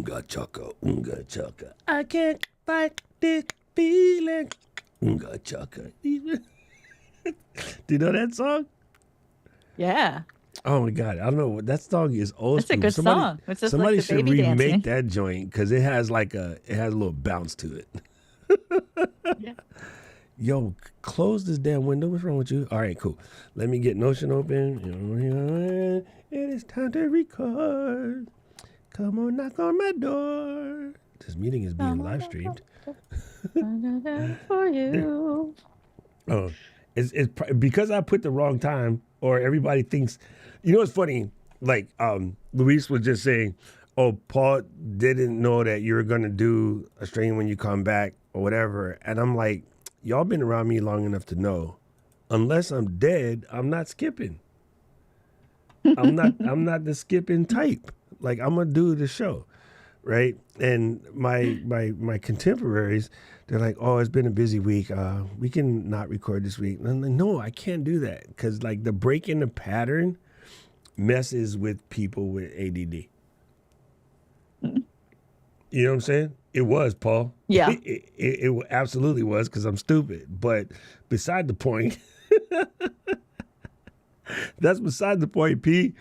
Unga chaka. I can't fight this feeling. Unga chaka. Do you know that song? Yeah. Oh my god, I don't know. That song is old It's a school. good song. It's just Somebody like the should baby remake dancing. that joint because it has a little bounce to it. Yeah. Yo, close this damn window. What's wrong with you? All right, cool. Let me get Notion open. It is time to record. Come on, knock on my door. This meeting is being live streamed. For you. Oh, it's because I put the wrong time, or everybody thinks. You know what's funny? Like Luis was just saying, "Oh, Paul didn't know that you were gonna do a stream when you come back or whatever," and I'm like, "Y'all been around me long enough to know, unless I'm dead, I'm not skipping. I'm not the skipping type. Like I'm gonna do the show." Right, and my contemporaries, they're like, "Oh, it's been a busy week. We can not record this week." And I'm like, "No, I can't do that because like the break in the pattern messes with people with ADD." You know what I'm saying? It was, Paul. Yeah. It absolutely was because I'm stupid. But beside the point, that's beside the point, P.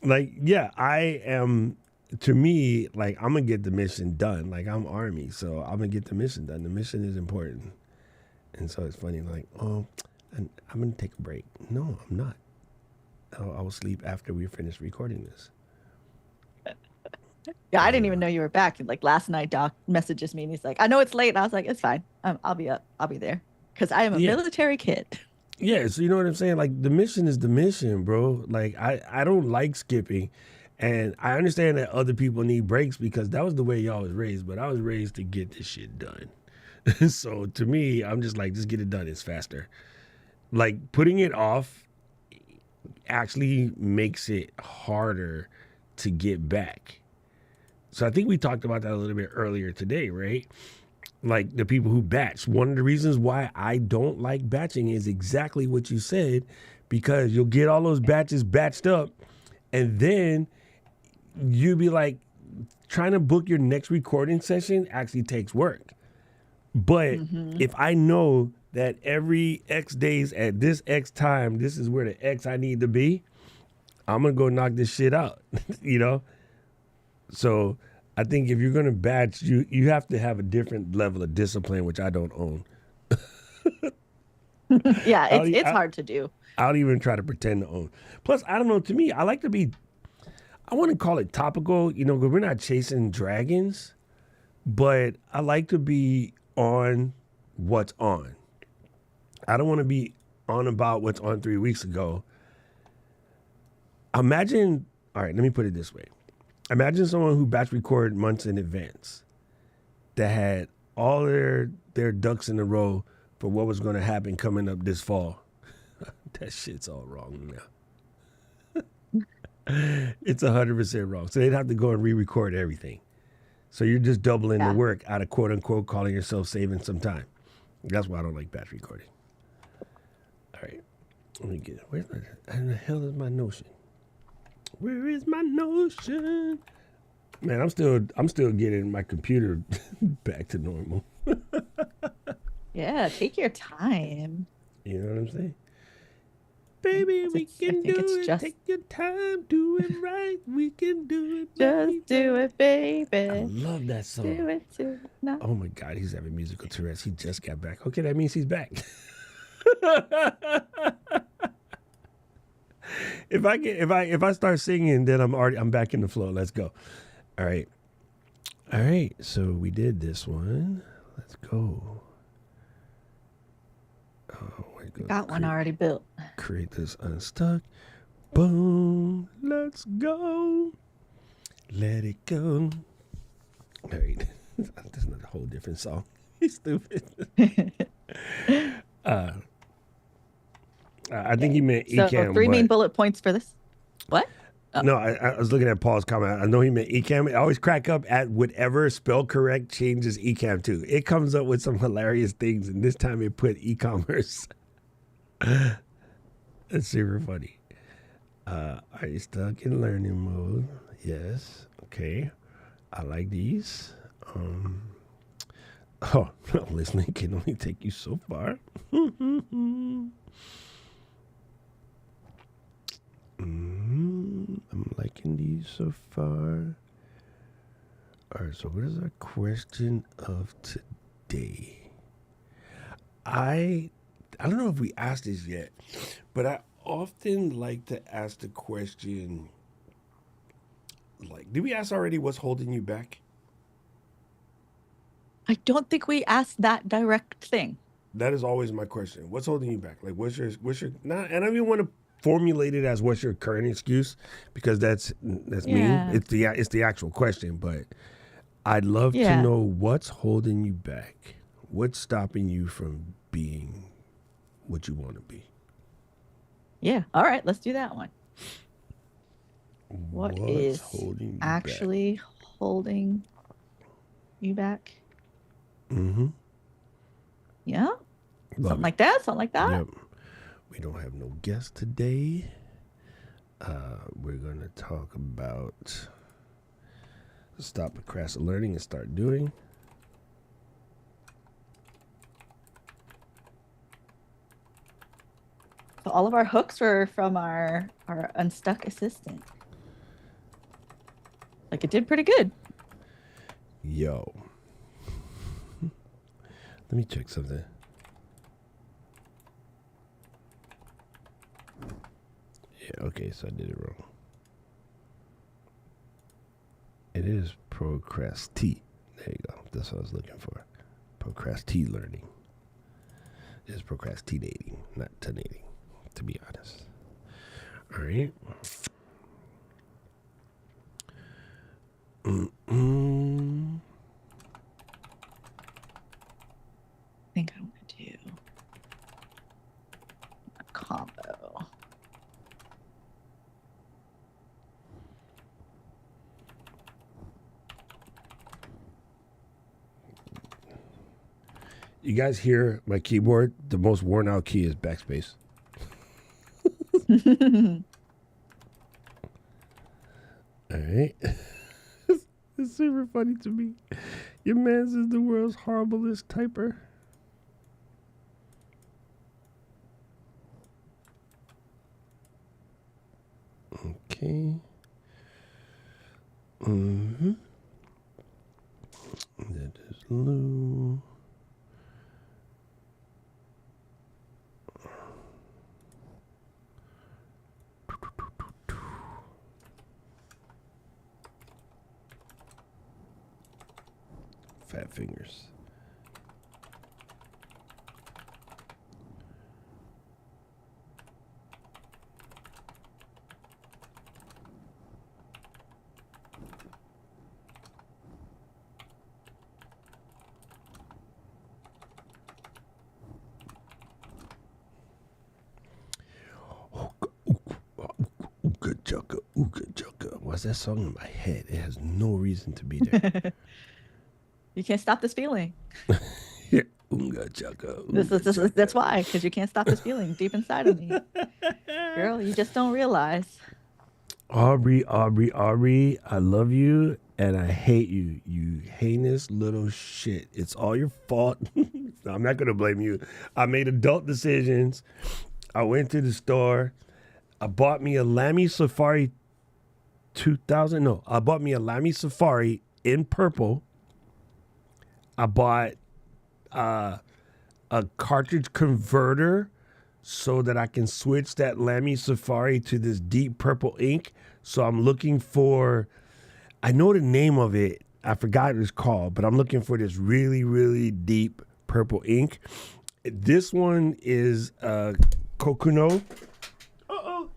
Like, yeah, I am. To me, like, I'm going to get the mission done. Like, I'm Army, so I'm going to get the mission done. The mission is important. And so it's funny, like, oh, I'm going to take a break. No, I'm not. I will sleep after we finish recording this. Yeah, I didn't even know you were back. Like last night, Doc messages me and he's like, I know it's late. And I was like, it's fine. I'll be up. I'll be there. Because I am a military kid. Yeah, so you know what I'm saying? Like, the mission is the mission, bro. Like, I don't like skipping. And I understand that other people need breaks because that was the way y'all was raised, but I was raised to get this shit done. So to me, I'm just like, just get it done. It's faster. Like, putting it off actually makes it harder to get back. So I think we talked about that a little bit earlier today, right? Like the people who batch. One of the reasons why I don't like batching is exactly what you said, because you'll get all those batches batched up and then you'd be like, trying to book your next recording session actually takes work. But if I know that every X days at this X time, this is where the X I need to be, I'm going to go knock this shit out, you know? So I think if you're going to batch, you have to have a different level of discipline, which I don't own. Yeah, it's hard to do. I don't even try to pretend to own. Plus, I don't know, to me, I like to be, I want to call it topical, you know, because we're not chasing dragons, but I like to be on what's on. I don't want to be on about what's on 3 weeks ago. Imagine, all right, let me put it this way. Imagine someone who batch recorded months in advance that had all their ducks in a row for what was going to happen coming up this fall. That shit's all wrong now. It's 100% wrong. So they'd have to go and re-record everything. So you're just doubling the work out of quote unquote calling yourself saving some time. That's why I don't like batch recording. All right. Let me get it. Where the hell is my Notion? Where is my Notion? Man, I'm still getting my computer back to normal. Yeah, take your time. You know what I'm saying? Baby, we can do it. Just, take your time, do it right. We can do it. Just do it, baby. I love that song. Do it tonight. Oh my God, he's having musical Tourette's. He just got back. Okay, that means he's back. If I start singing, then I'm back in the flow. Let's go. All right. So we did this one. Let's go. Oh, Got one already built. Create this Unstuck. Boom. Let's go. Let it go. All right. That's not a whole different song. He's stupid. I think he meant so ECAM. 3 main bullet points for this. What? Oh. No, I was looking at Paul's comment. I know he meant ECAM. I always crack up at whatever spell correct changes ECAM to. It comes up with some hilarious things, and this time it put e-commerce. That's super funny. Are you stuck in learning mode? Yes. Okay. I like these. Oh, listening can only take you so far. I'm liking these so far. All right, so what is our question of today? I don't know if we asked this yet, but I often like to ask the question like, did we ask already what's holding you back? I don't think we asked that direct thing. That is always my question. What's holding you back? Like, what's your not? And I don't even want to formulate it as what's your current excuse because that's mean. Yeah. It's the actual question, but I'd love to Yeah. know what's holding you back. What's stopping you from being what you want to be? Yeah. All right, let's do that one. What What's is holding you back? actually holding you back? Mm-hmm. Yeah. Love Something it. like that. Something like that. Yep. We don't have no guests today. We're gonna talk about stop procrastinating learning and start doing. So all of our hooks were from our Unstuck assistant. Like it did pretty good. Yo. Let me check something. Yeah, okay, so I did it wrong. It is procrastinate. There you go. That's what I was looking for. Procrastinate learning. It is procrastinating, not tonating, to be honest. All right. Mm-mm. I think I want to do a combo. You guys hear my keyboard? The most worn out key is backspace. All right. It's super funny to me. Your man's is the world's horriblest typer. Okay. Mm-hmm. That is Lou. Fat fingers. Ooga chugga, ooga chugga. What's that song in my head? It has no reason to be there. You can't stop this feeling. Yeah. Ooga chugga, ooga That's chugga. why, because you can't stop this feeling deep inside of me. Girl, you just don't realize. Aubrey, I love you and I hate you. You heinous little shit. It's all your fault. No, I'm not going to blame you. I made adult decisions. I went to the store. I bought me a Lamy Safari 2000. No, I bought me a Lamy Safari in purple. I bought a cartridge converter so that I can switch that Lamy Safari to this deep purple ink. So I'm looking for, I know the name of it. I forgot what it's called, but I'm looking for this really, really deep purple ink. This one is Kokuno. Uh-oh.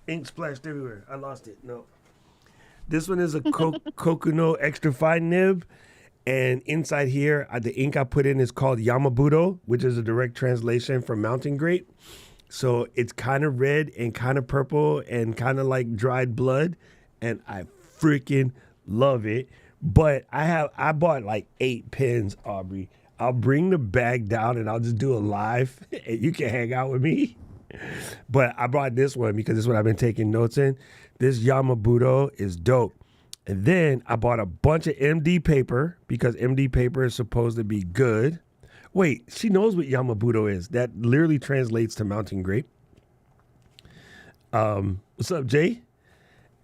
Ink splashed everywhere. I lost it. No. This one is a Kokuno extra fine nib. And inside here, the ink I put in is called Yamabudo, which is a direct translation from mountain grape. So it's kind of red and kind of purple and kind of like dried blood. And I freaking love it. But I bought like 8 pens, Aubrey. I'll bring the bag down and I'll just do a live and you can hang out with me. But I brought this one because this is what I've been taking notes in. This Yamabudo is dope. And then I bought a bunch of MD paper because MD paper is supposed to be good. Wait, she knows what Yamabudo is. That literally translates to mountain grape. What's up, Jay?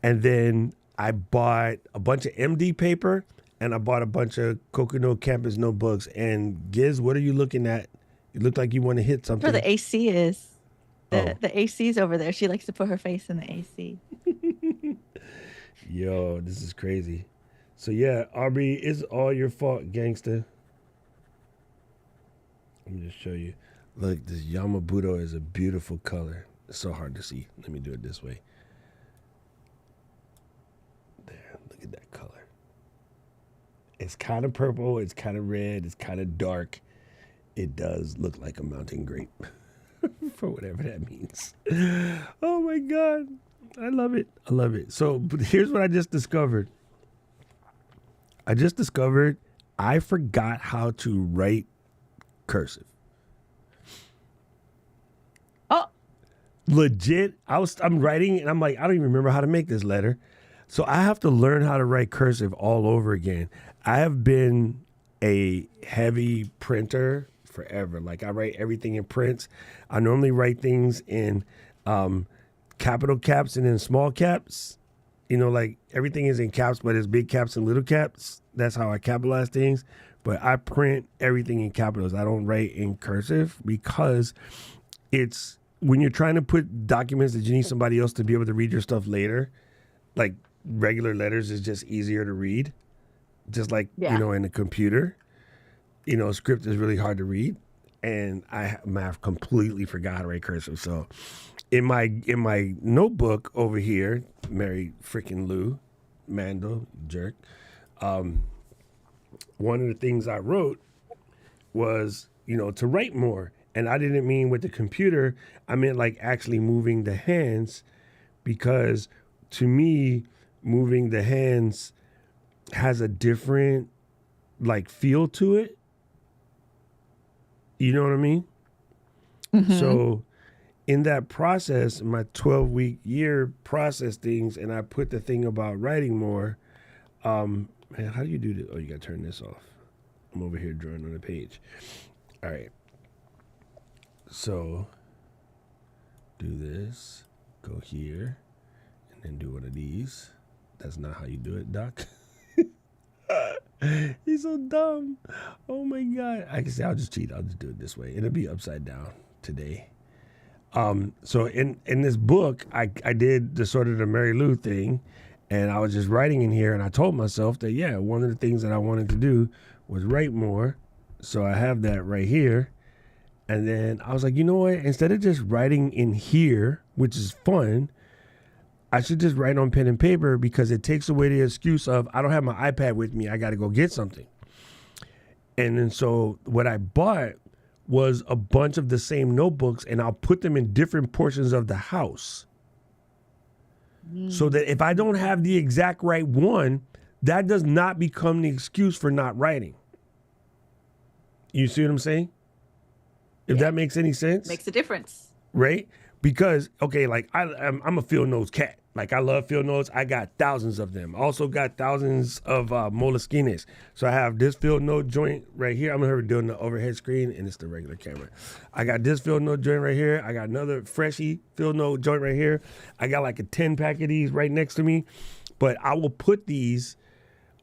And then I bought a bunch of MD paper and I bought a bunch of Kokono campus notebooks. And Giz, what are you looking at? You look like you want to hit something. Where the AC is. Oh. The AC's over there. She likes to put her face in the AC. Yo, this is crazy. So yeah, Aubrey, it's all your fault, gangster. Let me just show you. Look, this Yamabudo is a beautiful color. It's so hard to see. Let me do it this way. There, look at that color. It's kind of purple, it's kind of red, it's kind of dark. It does look like a mountain grape. For whatever that means. Oh my God. I love it. I love it. So, but here's what I just discovered. I forgot how to write cursive. Oh. Legit. I'm writing and I'm like, I don't even remember how to make this letter. So I have to learn how to write cursive all over again. I have been a heavy printer forever. Like I write everything in prints. I normally write things in capital caps and in small caps. You know, like everything is in caps, but it's big caps and little caps. That's how I capitalize things. But I print everything in capitals. I don't write in cursive because it's when you're trying to put documents that you need somebody else to be able to read your stuff later, like regular letters is just easier to read. Just like, you know, in a computer, you know, script is really hard to read. And I have completely forgot to write cursive. So in my notebook over here, Mary freaking Lou, Mandel, jerk, one of the things I wrote was, you know, to write more. And I didn't mean with the computer, I meant like actually moving the hands, because to me, moving the hands has a different like feel to it. You know what I mean? Mm-hmm. So in that process, my 12-week year process things, and I put the thing about writing more. Man, how do you do this? Oh, you got to turn this off. I'm over here drawing on the page. All right. So do this, go here, and then do one of these. That's not how you do it, Doc. He's so dumb. Oh my God. I can say I'll just cheat. I'll just do it this way. It'll be upside down today. So in this book, I did the sort of the Mary Lou thing, and I was just writing in here, and I told myself that, yeah, one of the things that I wanted to do was write more. So I have that right here. And then I was like, you know what? Instead of just writing in here, which is fun, I should just write on pen and paper, because it takes away the excuse of I don't have my iPad with me. I got to go get something. And then so what I bought was a bunch of the same notebooks, and I'll put them in different portions of the house. So that if I don't have the exact right one, that does not become the excuse for not writing. You see what I'm saying? If that makes any sense. Makes a difference. Right? Because, okay, like I'm a field notes cat. Like I love field notes. I got thousands of them. Also got thousands of Moleskines. So I have this field note joint right here. I'm going to doing the overhead screen, and it's the regular camera. I got this field note joint right here. I got another freshy field note joint right here. I got like a 10-pack of these right next to me. But I will put these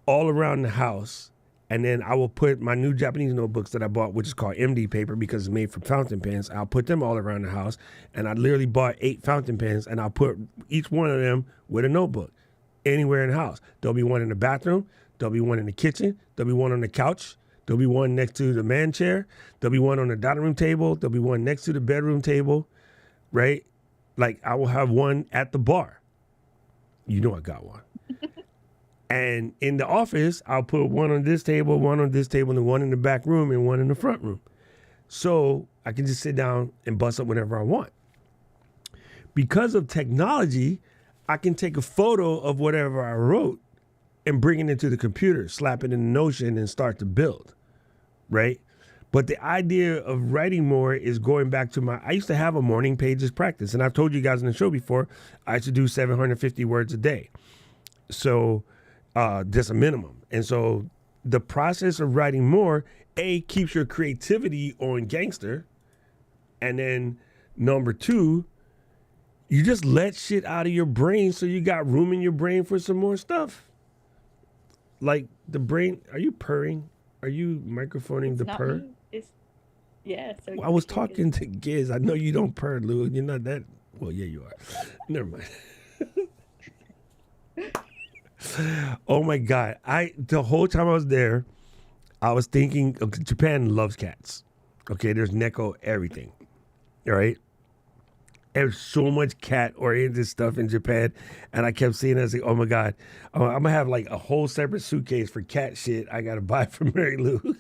all around the house. And then I will put my new Japanese notebooks that I bought, which is called MD paper because it's made from fountain pens. I'll put them all around the house. And I literally bought 8 fountain pens, and I'll put each one of them with a notebook anywhere in the house. There'll be one in the bathroom. There'll be one in the kitchen. There'll be one on the couch. There'll be one next to the man chair. There'll be one on the dining room table. There'll be one next to the bedroom table, right? Like I will have one at the bar. You know I got one. And in the office, I'll put one on this table, and one in the back room, and one in the front room. So I can just sit down and bust up whenever I want. Because of technology, I can take a photo of whatever I wrote and bring it into the computer, slap it in Notion, and start to build, right? But the idea of writing more is going back to I used to have a morning pages practice. And I've told you guys in the show before, I used to do 750 words a day. So just a minimum. And so the process of writing more, A, keeps your creativity on gangster. And then number two, you just let shit out of your brain so you got room in your brain for some more stuff. Like the brain, are you purring? Are you microphoning It's the not purr? me. It's yeah. So I was you're good. talking to Giz. I know you don't purr, Lou. You're not that. Well, yeah, you are. Never mind. Oh my God. The whole time I was there, I was thinking, okay, Japan loves cats. Okay, there's Neko everything. All right. There's so much cat oriented stuff in Japan. And I kept seeing it. I was like, oh my God. I'm going to have like a whole separate suitcase for cat shit I got to buy from Mary Lou.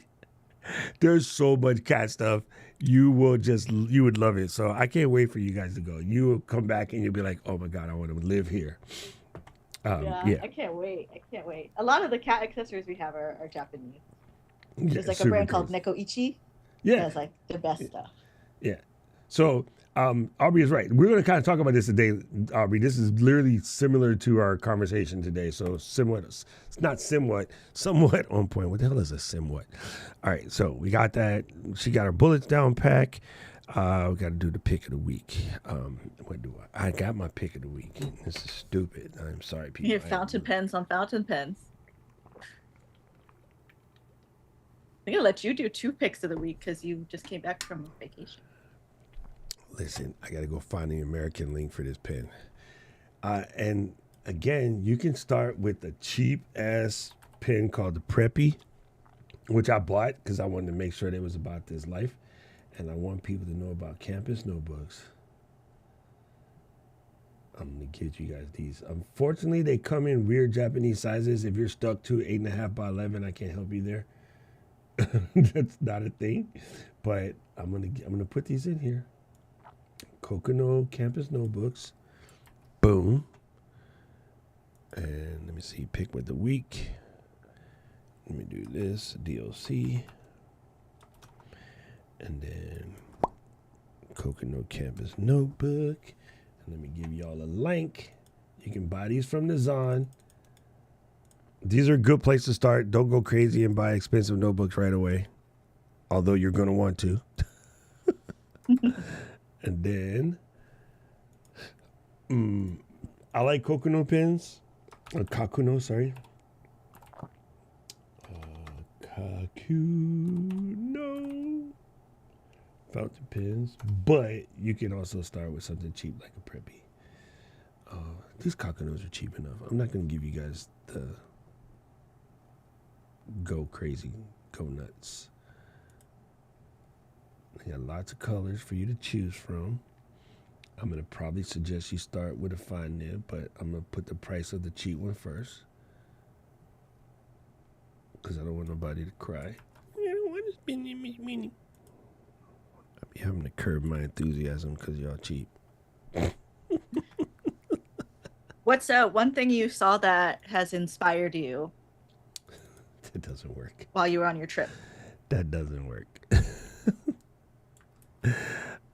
There's so much cat stuff. You would love it. So I can't wait for you guys to go. You will come back and you'll be like, oh my God, I want to live here. Yeah, Yeah. I can't wait. I can't wait. A lot of the cat accessories we have are Japanese. Yeah, There's like a super brand called crazy. Nekoichi that Yeah. has like the best stuff. Yeah. So Aubrey is right. We're going to kind of talk about this today, Aubrey. This is literally similar to our conversation today. So it's not somewhat on point. What the hell is a somewhat? All right. So we got that. She got her bullets down pack. We got to do the pick of the week. What do I got my pick of the week. This is stupid. I'm sorry, people. You have fountain pens on fountain pens. I'm gonna let you do 2 picks of the week because you just came back from vacation. Listen, I got to go find the American link for this pen. And again, you can start with a cheap ass pen called the Preppy, which I bought because I wanted to make sure that it was about this life. And I want people to know about campus notebooks. I'm going to get you guys these. Unfortunately, they come in weird Japanese sizes. If you're stuck to 8.5 by 11, I can't help you there. That's not a thing. But I'm gonna put these in here. Kokono campus notebooks. Boom. And let me see, pick with the week. Let me do this, DLC. And then Kokono campus notebook. And let me give y'all a link. You can buy these from the Zon. These are a good place to start. Don't go crazy and buy expensive notebooks right away. Although you're going to want to. And then I like Kokono pens. Or Kakuno, sorry. Kakuno fountain pens. But you can also start with something cheap like a Preppy. These Kakunos are cheap enough. I'm not going to give you guys the go crazy, go nuts. I got lots of colors for you to choose from. I'm going to probably suggest you start with a fine nib, but I'm going to put the price of the cheap one first. Because I don't want nobody to cry. I don't want to spend any money. I'll be having to curb my enthusiasm because y'all cheap. What's one thing you saw that has inspired you That doesn't work. while you were on your trip? That doesn't work.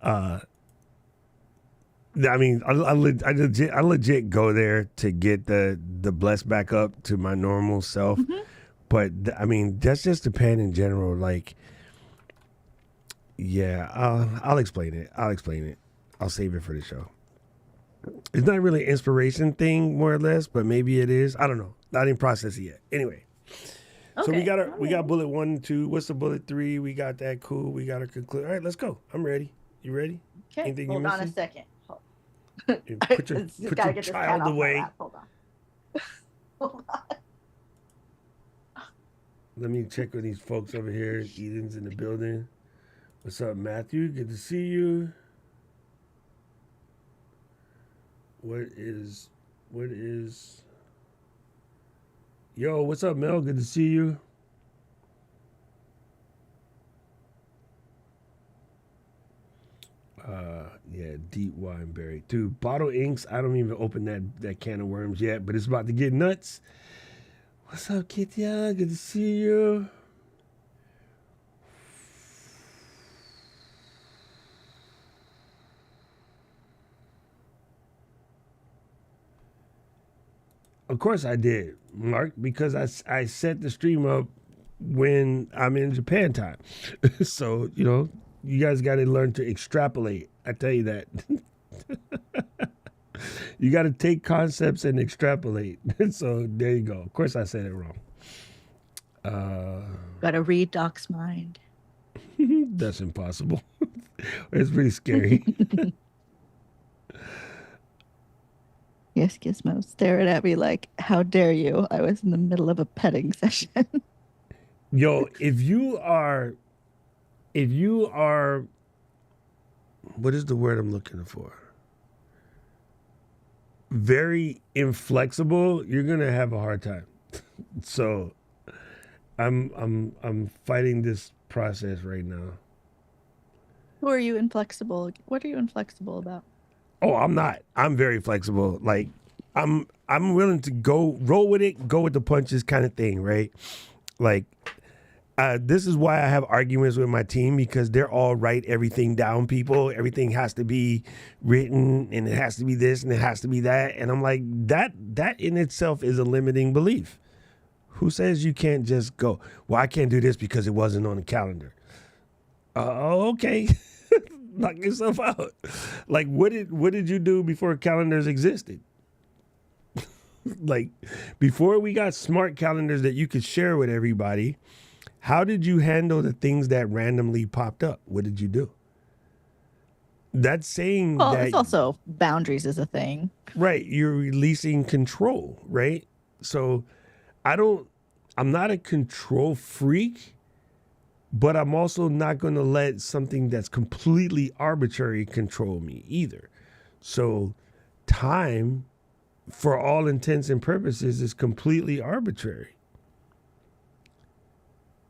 I mean, I legit go there to get the bless back up to my normal self. Mm-hmm. But I mean, that's just Japan in general. Like, yeah, I'll explain it. I'll save it for the show. It's not really an inspiration thing, more or less, but maybe it is. I don't know. Not in process yet. Anyway. Okay. So we got bullet 1 and 2. What's the bullet 3? We got that. Cool. We got to conclude. All right, let's go. I'm ready. You ready? Okay. Anything Hold on a missing? second. Put your child away. Hold on. Hold on. Let me check with these folks over here. Eden's in the building. What's up, Matthew? Good to see you. What is Yo, what's up, Mel? Good to see you. Yeah, deep wine berry. Dude, bottle inks, I don't even open that can of worms yet, but it's about to get nuts. What's up, Kitya? Good to see you. course I did, Mark, because I set the stream up when I'm in Japan time. So, you guys got to learn to extrapolate. I tell you that. You got to take concepts and extrapolate. So there you go. Of course I said it wrong. Gotta read Doc's mind. That's impossible. It's pretty scary. Yes, Gizmo staring at me like, how dare you? I was in the middle of a petting session. Yo, if you are, what is the word I'm looking for? Very inflexible, you're gonna have a hard time. So I'm fighting this process right now. Who are you inflexible? What are you inflexible about? Oh, I'm not. I'm very flexible. Like I'm willing to go roll with it, go with the punches kind of thing, right? Like this is why I have arguments with my team, because they're all write everything down people. Everything has to be written, and it has to be this and it has to be that. And I'm like, that in itself is a limiting belief. Who says you can't just go, well, I can't do this because it wasn't on the calendar? Okay. Knock yourself out. Like, what did you do before calendars existed? Like, before we got smart calendars that you could share with everybody, how did you handle the things that randomly popped up? What did you do? That's saying Well, that, it's also boundaries is a thing. right, you're releasing control, right? So I'm not a control freak, but I'm also not going to let something that's completely arbitrary control me either. So time, for all intents and purposes, is completely arbitrary.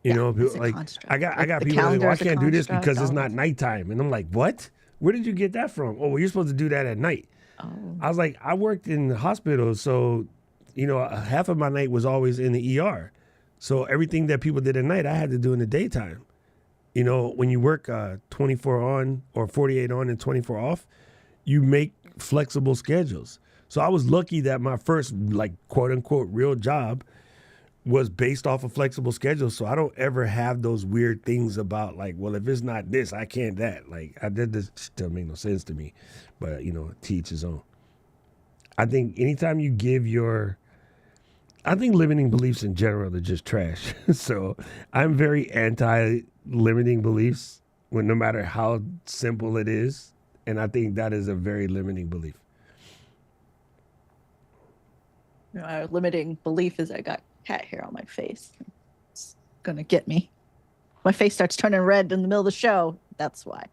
It's a Like construct. I got The people like, calendar well, I is a can't do this construct, because it's all not of it. nighttime. And I'm like, what? Where did you get that from? Oh, well, you're supposed to do that at night. Oh, I was like, I worked in the hospital, so half of my night was always in the ER. So everything that people did at night, I had to do in the daytime. When you work 24 on or 48 on and 24 off, you make flexible schedules. So I was lucky that my first, like, quote unquote real job was based off a flexible schedule. So I don't ever have those weird things about, like, well, if it's not this, I can't that. Like, I did this, still make no sense to me. But, to each his own. I think anytime you give I think limiting beliefs in general are just trash. So I'm very anti limiting beliefs, no matter how simple it is. And I think that is a very limiting belief. our limiting belief is I got cat hair on my face. It's gonna get me. My face starts turning red in the middle of the show. That's why.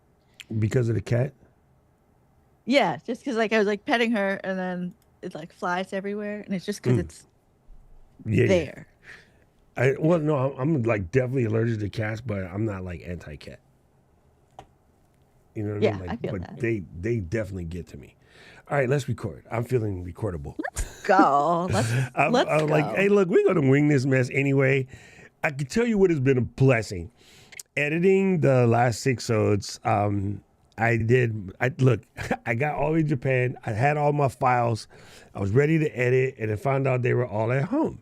Because of the cat? Yeah, just because like I was like petting her and then it like flies everywhere, and it's just because it's Yeah. there. Well, no, I'm like definitely allergic to cats, but I'm not like anti-cat. You know what I Yeah, mean? Like, I feel but that. they definitely get to me. All right, let's record. I'm feeling recordable. Go. I'm Let's like, go. hey, look, we're gonna wing this mess anyway. I can tell you what has been a blessing. Editing the last 6 episodes, I got all in Japan. I had all my files. I was ready to edit, and I found out they were all at home.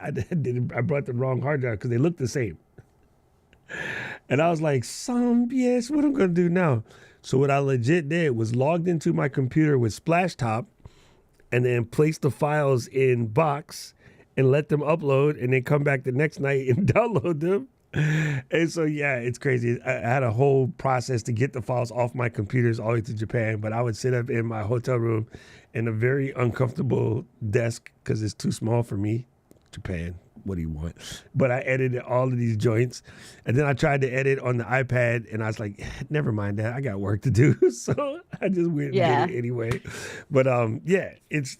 I brought the wrong hard drive because they look the same. And I was like, some BS, what I'm gonna do now? So what I legit did was logged into my computer with Splashtop and then placed the files in Box and let them upload and then come back the next night and download them. And so, yeah, it's crazy. I had a whole process to get the files off my computers all the way to Japan, but I would sit up in my hotel room in a very uncomfortable desk because it's too small for me. Japan, what do you want? But I edited all of these joints, and then I tried to edit on the iPad, and I was like, never mind that, I got work to do. So I just went and Yeah. did it anyway. But yeah,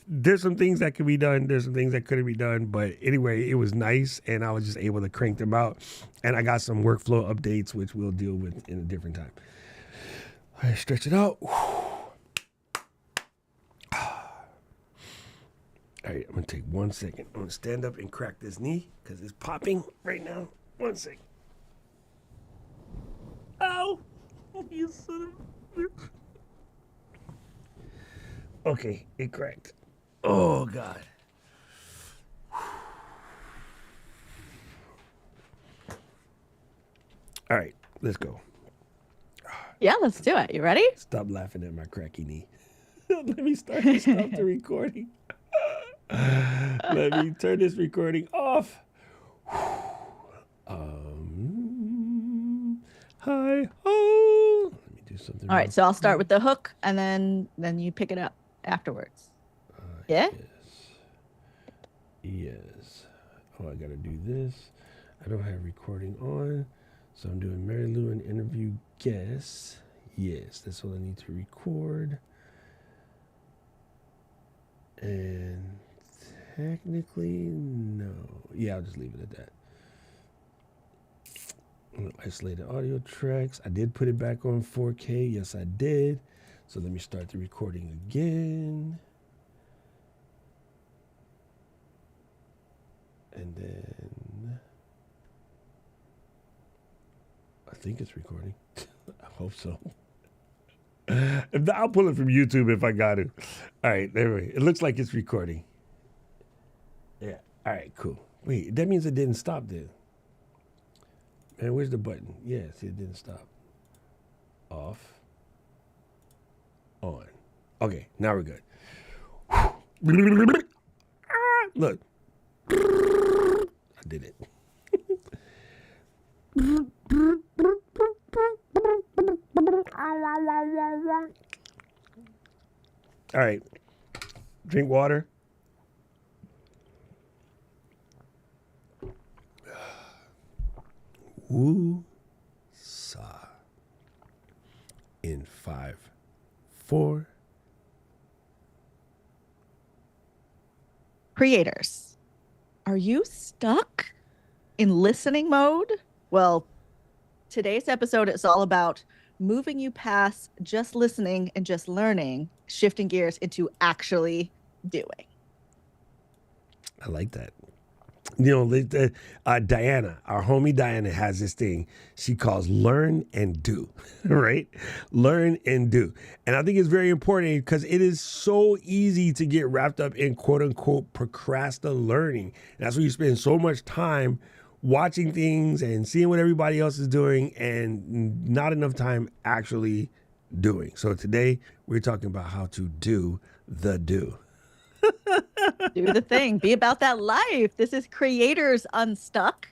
there's some things that could be done, there's some things that couldn't be done, but anyway, it was nice, and I was just able to crank them out, and I got some workflow updates, which we'll deal with in a different time. All right, stretch it out. All right, I'm gonna take 1 second. I'm gonna stand up and crack this knee because it's popping right now. 1 second. Ow! You son of a... Okay, it cracked. Oh God. All right, let's go. Yeah, let's do it. You ready? Stop laughing at my cracky knee. Let me stop the recording. Let me turn this recording off. Hi ho. Let me do something. All right, so I'll start with the hook, and then you pick it up afterwards. Yeah. Yes. Oh, I gotta do this. I don't have recording on, so I'm doing Mary Lou an interview guest. Yes, that's what I need to record. And technically, no. Yeah, I'll just leave it at that. Isolated audio tracks. I did put it back on 4K. Yes, I did. So let me start the recording again. And then I think it's recording. I hope so. If not, I'll pull it from YouTube if I got to. All right, there we go. It looks like it's recording. Yeah. All right, cool. Wait, that means it didn't stop then. Man, where's the button? Yeah, see, it didn't stop. Off. On. Okay, now we're good. Look. I did it. All right. Drink water. Woo sa. In 5, 4. Creators, are you stuck in listening mode? Well, today's episode is all about moving you past just listening and just learning, shifting gears into actually doing. I like that. You know, Diana, our homie Diana, has this thing she calls learn and do, right? Learn and do. And I think it's very important because it is so easy to get wrapped up in quote unquote procrastinate learning. And that's where you spend so much time watching things and seeing what everybody else is doing and not enough time actually doing. So today we're talking about how to do the do. Do the thing. Be about that life. This is Creators Unstuck,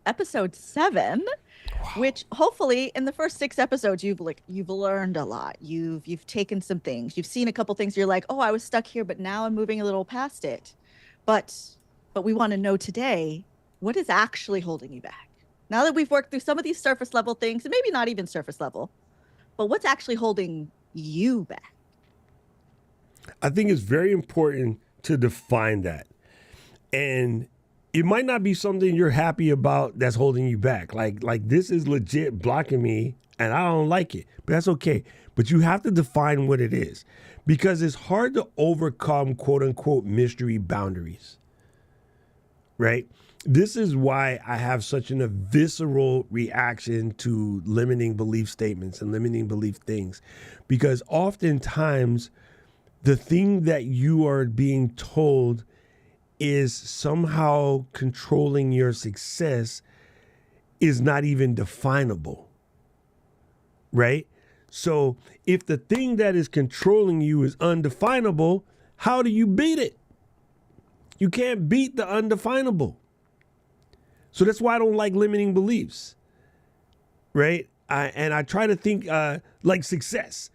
episode 7, which hopefully in the first 6 episodes you've learned a lot. You've taken some things. You've seen a couple things. You're like, oh, I was stuck here, but now I'm moving a little past it. But we want to know today, what is actually holding you back? Now that we've worked through some of these surface level things, and maybe not even surface level, but what's actually holding you back? I think it's very important to define that. And it might not be something you're happy about that's holding you back. Like this is legit blocking me and I don't like it, but that's okay. But you have to define what it is because it's hard to overcome quote unquote mystery boundaries, right? This is why I have such a visceral reaction to limiting belief statements and limiting belief things, because oftentimes the thing that you are being told is somehow controlling your success is not even definable, right? So if the thing that is controlling you is undefinable, how do you beat it? You can't beat the undefinable. So that's why I don't like limiting beliefs, right? I try to think like success.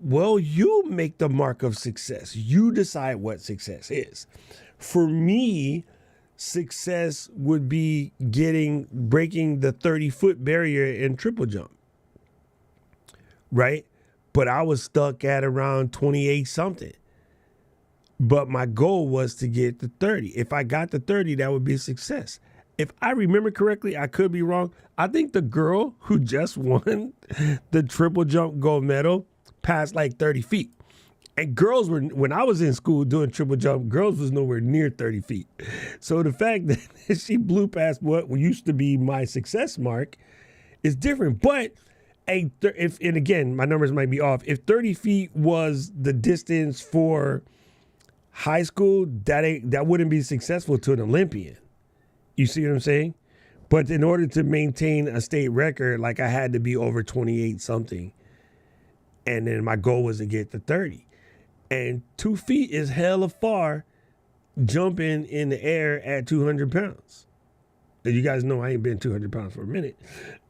Well, you make the mark of success. You decide what success is. For me, success would be breaking the 30-foot barrier in triple jump, right? But I was stuck at around 28 something. But my goal was to get to 30. If I got to 30, that would be a success. If I remember correctly, I could be wrong. I think the girl who just won the triple jump gold medal passed like 30 feet. And girls were, when I was in school doing triple jump, girls was nowhere near 30 feet. So the fact that she blew past what used to be my success mark is different. But and again, my numbers might be off. If 30 feet was the distance for high school, that wouldn't be successful to an Olympian. You see what I'm saying? But in order to maintain a state record, like I had to be over 28 something. And then my goal was to get to 30. And 2 feet is hella far jumping in the air at 200 pounds. And you guys know I ain't been 200 pounds for a minute.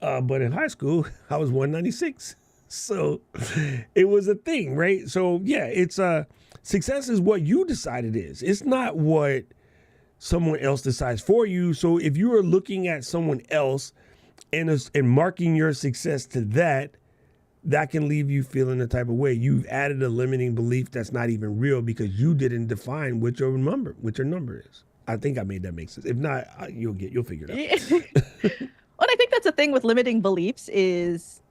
But in high school, I was 196. So it was a thing, right? So yeah, it's success is what you decide it is. It's not what someone else decides for you. So if you are looking at someone else and marking your success to that, that can leave you feeling the type of way. You've added a limiting belief that's not even real because you didn't define what your number is. I think I made that make sense. If not, you'll figure it out. Well, I think that's the thing with limiting beliefs is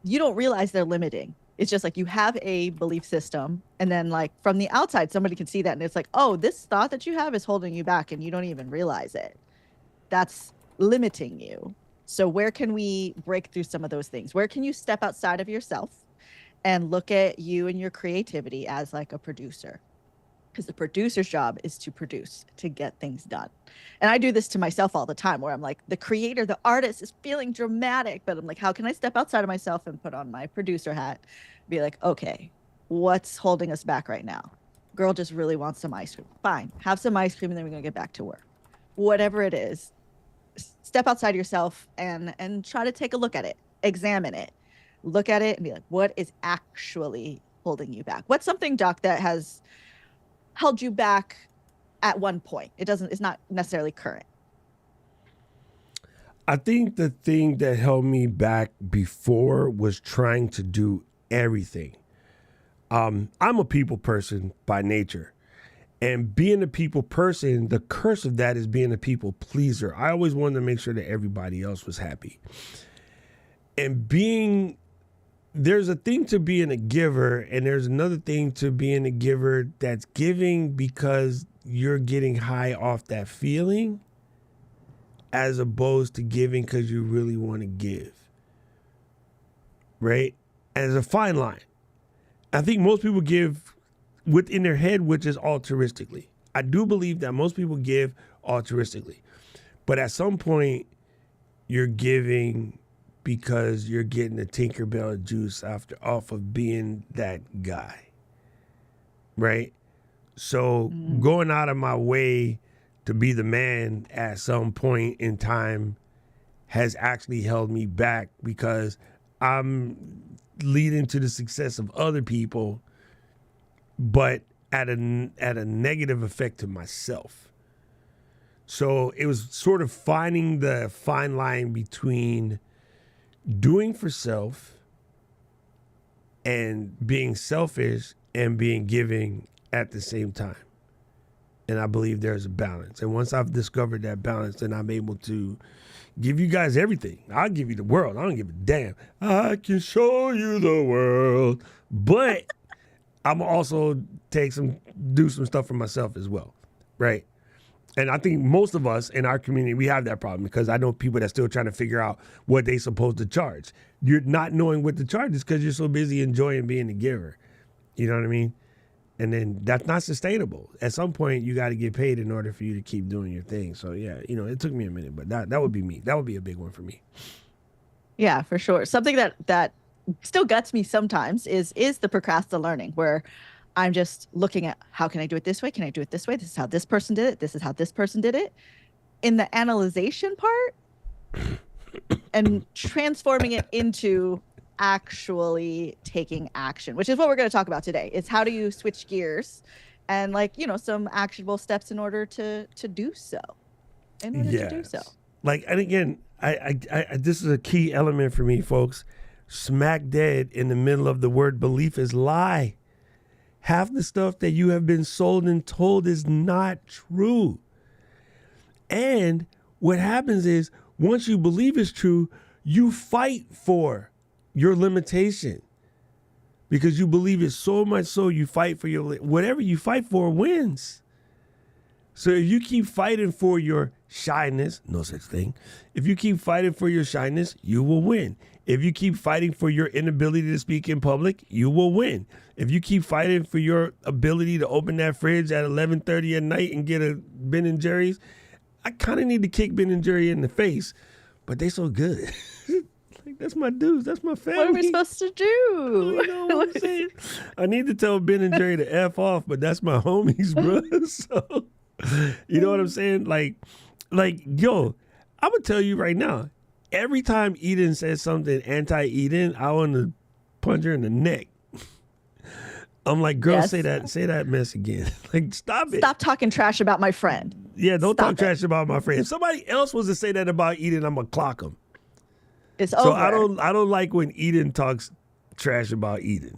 you don't realize they're limiting. It's just like you have a belief system, and then like from the outside, somebody can see that, and it's like, oh, this thought that you have is holding you back, and you don't even realize it. That's limiting you. So where can we break through some of those things? Where can you step outside of yourself and look at you and your creativity as like a producer? Because the producer's job is to produce, to get things done. And I do this to myself all the time where I'm like, the creator, the artist is feeling dramatic, but I'm like, how can I step outside of myself and put on my producer hat? Be like, okay, what's holding us back right now? Girl just really wants some ice cream. Fine, have some ice cream and then we're gonna get back to work. Whatever it is, step outside yourself and try to take a look at it, examine it, look at it and be like, what is actually holding you back? What's something, Doc, that has held you back at one point? It's not necessarily current. I think the thing that held me back before was trying to do everything. I'm a people person by nature. And being a people person, the curse of that is being a people pleaser. I always wanted to make sure that everybody else was happy. And there's a thing to being a giver, and there's another thing to being a giver that's giving because you're getting high off that feeling, as opposed to giving because you really want to give. Right? And there's a fine line. I think most people give within their head, which is altruistically. I do believe that most people give altruistically. But at some point, you're giving because you're getting the Tinkerbell juice off of being that guy. Right? So going out of my way to be the man at some point in time has actually held me back because I'm leading to the success of other people, but at a negative effect to myself. So it was sort of finding the fine line between doing for self and being selfish and being giving at the same time. And I believe there's a balance. And once I've discovered that balance, then I'm able to give you guys everything. I'll give you the world. I don't give a damn. I can show you the world. But I'm also do some stuff for myself as well, right? And I think most of us in our community, we have that problem because I know people that still trying to figure out what they supposed to charge. You're not knowing what to charge is because you're so busy enjoying being a giver. You know what I mean? And then that's not sustainable. At some point, you got to get paid in order for you to keep doing your thing. So yeah, it took me a minute, but that would be me. That would be a big one for me. Yeah, for sure. Something that still guts me sometimes is the procrastinating learning, where I'm just looking at how can I do it this way? Can I do it this way? This is how this person did it. This is how this person did it. In the analyzation part and transforming it into actually taking action, which is what we're going to talk about today. Is how do you switch gears and some actionable steps in order to do so. To do so. And again, I this is a key element for me, folks. Smack dead in the middle of the word belief is lie. Half the stuff that you have been sold and told is not true. And what happens is once you believe it's true, you fight for your limitation because you believe it so much so you fight for whatever you fight for wins. So if you keep fighting for your shyness, no such thing. If you keep fighting for your shyness, you will win. If you keep fighting for your inability to speak in public, you will win. If you keep fighting for your ability to open that fridge at 11:30 at night and get a Ben and Jerry's, I kind of need to kick Ben and Jerry in the face, but they so good. Like, that's my dudes. That's my family. What are we supposed to do? You know what I'm saying? I need to tell Ben and Jerry to F off, but that's my homies, bro. So, you know what I'm saying? Like, yo, I'm going to tell you right now, every time Eden says something anti-Eden, I want to punch her in the neck. I'm like, girl, Yes. say that mess again. Like, stop it. Stop talking trash about my friend. Yeah, don't Stop talk it. trash about my friend. If somebody else was to say that about Eden, I'm gonna clock them. It's So over. I don't like when Eden talks trash about Eden.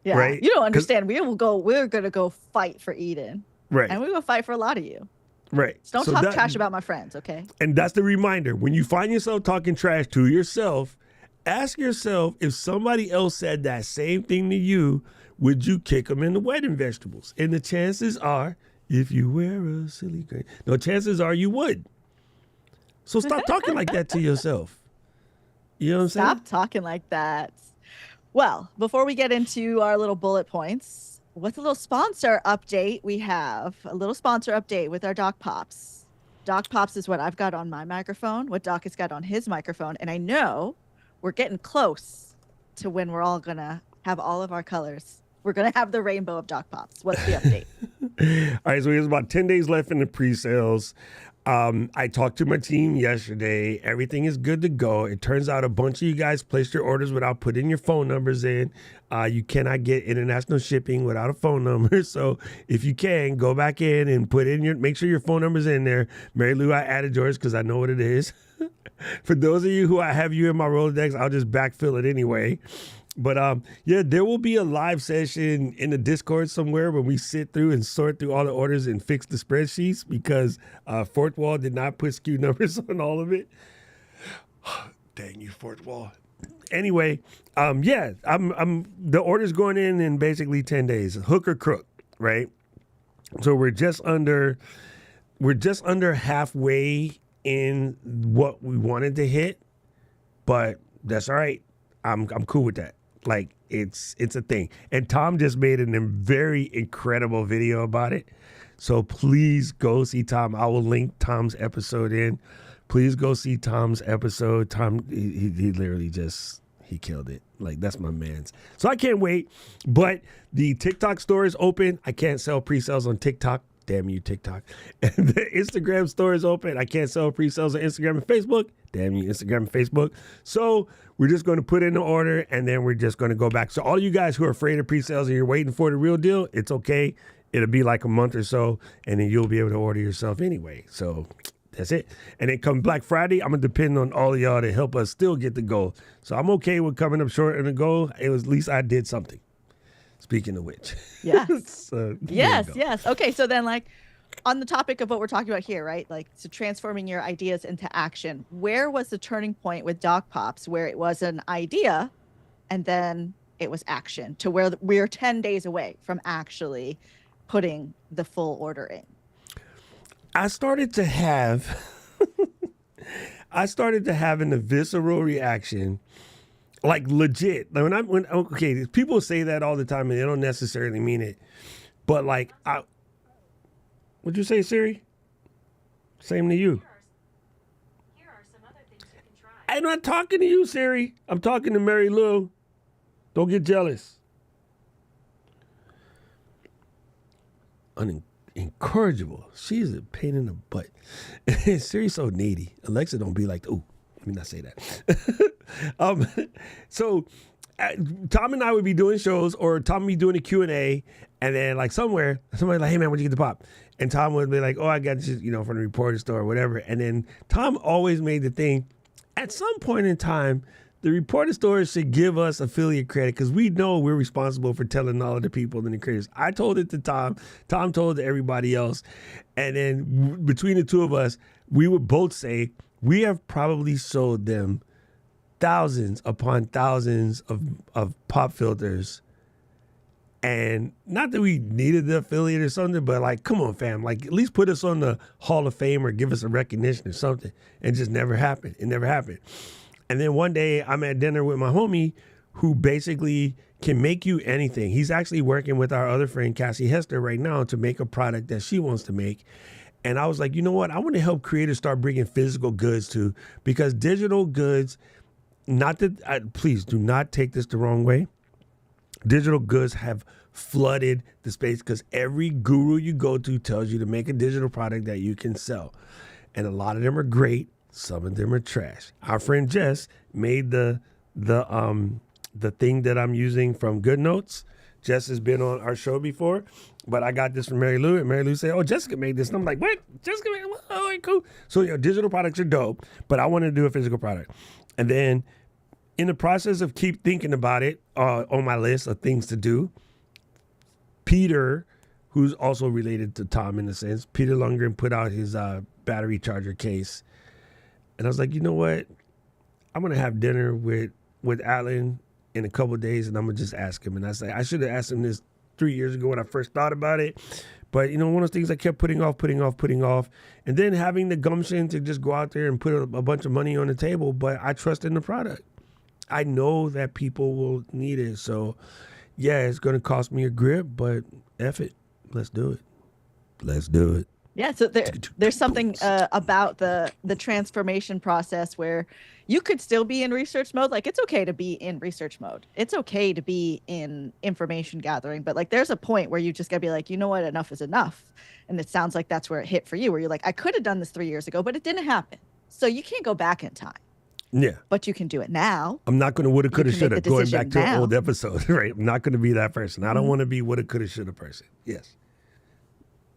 Yeah. right? You don't understand. We're gonna go fight for Eden. Right. And we will fight for a lot of you. Right. So don't So talk that- trash about my friends, okay? And that's the reminder. When you find yourself talking trash to yourself, ask yourself if somebody else said that same thing to you, would you kick them in the wedding vegetables? And the chances are, if you wear a silly gray, no, chances are you would. So stop talking like that to yourself. You know what I'm saying? Stop talking like that. Well, before we get into our little bullet points, what's a little sponsor update? We have a little sponsor update with our Doc Pops. Doc Pops is what I've got on my microphone, what Doc has got on his microphone, and I know we're getting close to when we're all gonna have all of our colors. We're gonna have the rainbow of Doc Pops. What's the update? All right, so there's about 10 days left in the pre-sales. I talked to my team yesterday. Everything is good to go. It turns out a bunch of you guys placed your orders without putting your phone numbers in. You cannot get international shipping without a phone number. So if you can, go back in and make sure your phone number's in there. Mary Lou, I added yours because I know what it is. For those of you who I have you in my Rolodex, I'll just backfill it anyway. But yeah, there will be a live session in the Discord somewhere when we sit through and sort through all the orders and fix the spreadsheets because Fourth Wall did not put SKU numbers on all of it. Dang you, Fourth Wall. Anyway, yeah, I'm the order's going in basically 10 days, hook or crook, right? So we're just under halfway in what we wanted to hit, but that's all right. I'm cool with that. Like it's a thing. And Tom just made a very incredible video about it. So please go see Tom. I will link Tom's episode in. Please go see Tom's episode. Tom, he literally he killed it. Like that's my man's. So I can't wait. But the TikTok store is open. I can't sell pre-sales on TikTok. Damn you, TikTok. And the Instagram store is open. I can't sell pre-sales on Instagram and Facebook. Damn you, Instagram and Facebook. So we're just going to put in the order and then we're just going to go back. So all you guys who are afraid of pre-sales and you're waiting for the real deal, it's okay. It'll be like a month or so and then you'll be able to order yourself anyway. So that's it. And then come Black Friday, I'm going to depend on all of y'all to help us still get the goal. So I'm okay with coming up short on the goal. It was at least I did something. Speaking of which. Yes. Yes. Yes. Okay. So then, like, on the topic of what we're talking about here, right? Like, so transforming your ideas into action. Where was the turning point with Doc Pops where it was an idea and then it was action to where we're 10 days away from actually putting the full order in? I started to have an visceral reaction. Like legit. Like okay, people say that all the time and they don't necessarily mean it. But like what'd you say, Siri? Same to you. Here are some other things you can try. I'm not talking to you, Siri. I'm talking to Mary Lou. Don't get jealous. Incorrigible. She's a pain in the butt. Siri's so needy. Alexa don't be like, ooh, let me not say that. So Tom and I would be doing shows or Tom would be doing a Q&A and then like somebody like, hey man, where'd you get the pop? And Tom would be like, oh, I got this, from the reporter store or whatever. And then Tom always made the thing, at some point in time, the reporter stores should give us affiliate credit because we know we're responsible for telling all of the people and the creators. I told it to Tom. Tom told it to everybody else. And then between the two of us, we would both say, we have probably sold them thousands upon thousands of pop filters. And not that we needed the affiliate or something, but like, come on, fam. Like, at least put us on the Hall of Fame or give us a recognition or something. And it just never happened. It never happened. And then one day I'm at dinner with my homie who basically can make you anything. He's actually working with our other friend, Cassie Hester, right now to make a product that she wants to make. And I was like, you know what? I want to help creators start bringing physical goods too, because digital goods, please do not take this the wrong way. Digital goods have flooded the space because every guru you go to tells you to make a digital product that you can sell. And a lot of them are great. Some of them are trash. Our friend Jess made the thing that I'm using from Good Notes. Jess has been on our show before, but I got this from Mary Lou, and Mary Lou said, "Oh, Jessica made this," and I'm like, "What? Jessica made it? Oh, cool." So digital products are dope, but I want to do a physical product. And then, in the process of keep thinking about it, on my list of things to do, Peter, who's also related to Tom in a sense, Peter Lundgren put out his battery charger case, and I was like, you know what? I'm gonna have dinner with Alan in a couple of days, and I'm gonna just ask him. And I say I should have asked him this 3 years ago when I first thought about it, but one of those things I kept putting off, and then having the gumption to just go out there and put a bunch of money on the table. But I trust in the product. I know that people will need it, so yeah, it's gonna cost me a grip, but F it, let's do it. Let's do it. Yeah, so there's something about the transformation process where you could still be in research mode. Like, it's okay to be in research mode. It's okay to be in information gathering, but like there's a point where you just gotta be like, you know what, enough is enough. And it sounds like that's where it hit for you, where you're like, I could have done this 3 years ago, but it didn't happen. So you can't go back in time. Yeah. But you can do it now. I'm not going to woulda, coulda, shoulda. Going back to an now. old episode, right? I'm not going to be that person. I don't want to be woulda, coulda, shoulda person. Yes.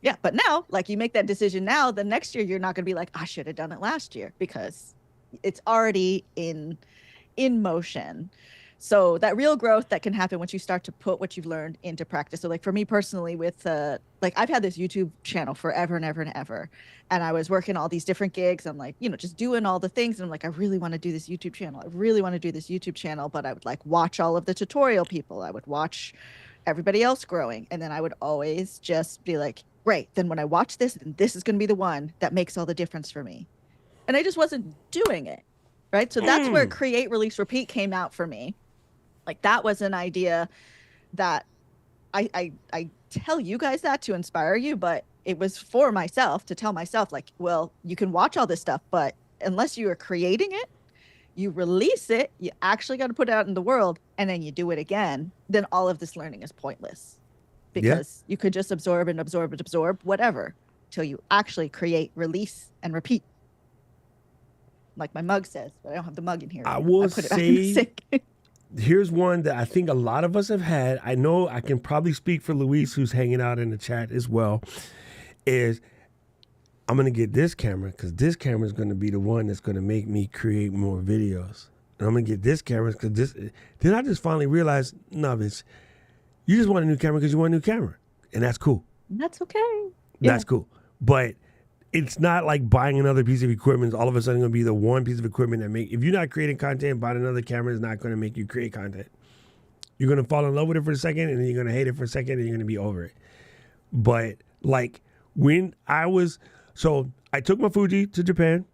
Yeah, but now, like, you make that decision now, the next year you're not going to be like, I should have done it last year, because it's already in motion. So that real growth that can happen once you start to put what you've learned into practice. So like for me personally with like I've had this YouTube channel forever and ever and ever. And I was working all these different gigs. I'm like, just doing all the things. And I'm like, I really want to do this YouTube channel. I really want to do this YouTube channel. But I would like watch all of the tutorial people. I would watch everybody else growing. And then I would always just be like, great. Then when I watch this, then this is going to be the one that makes all the difference for me. And I just wasn't doing it. Right. So that's where create, release, repeat came out for me. Like that was an idea that I tell you guys that to inspire you, but it was for myself to tell myself like, well, you can watch all this stuff, but unless you are creating it, you release it, you actually got to put it out in the world, and then you do it again, then all of this learning is pointless because you could just absorb and absorb and absorb whatever till you actually create, release, and repeat. Like my mug says, but I don't have the mug in here. I will put it back in the sink. Here's one that I think a lot of us have had. I know I can probably speak for Luis, who's hanging out in the chat as well, is I'm going to get this camera because this camera is going to be the one that's going to make me create more videos. And I'm going to get this camera because this. Then I just finally realized, no, bitch, you just want a new camera because you want a new camera. And that's cool. That's okay. That's cool. But it's not like buying another piece of equipment is all of a sudden going to be the one piece of equipment that if you're not creating content, buying another camera is not going to make you create content. You're going to fall in love with it for a second, and then you're going to hate it for a second, and you're going to be over it. But like when I took my Fuji to Japan,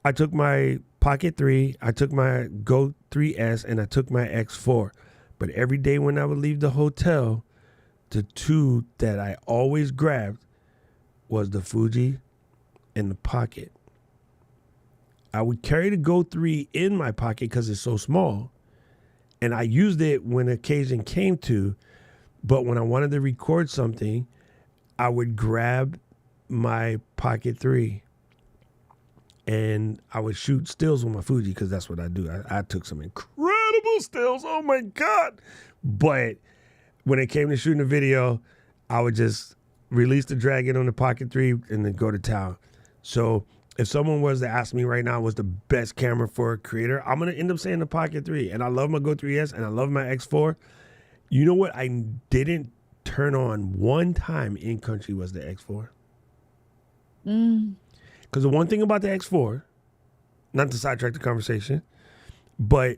I took my Pocket 3, I took my Go 3S, and I took my X4. But every day when I would leave the hotel, the two that I always grabbed was the Fuji in the pocket. I would carry the Go 3 in my pocket because it's so small, and I used it when occasion came to, but when I wanted to record something, I would grab my Pocket 3 and I would shoot stills with my Fuji because that's what I do. I took some incredible stills, oh my God. But when it came to shooting a video, I would just release the Dragon on the Pocket 3 and then go to town. So if someone was to ask me right now what's the best camera for a creator, I'm going to end up saying the Pocket 3. And I love my Go 3S and I love my X4. You know what I didn't turn on one time in country was the X4. Because the one thing about the X4, not to sidetrack the conversation, but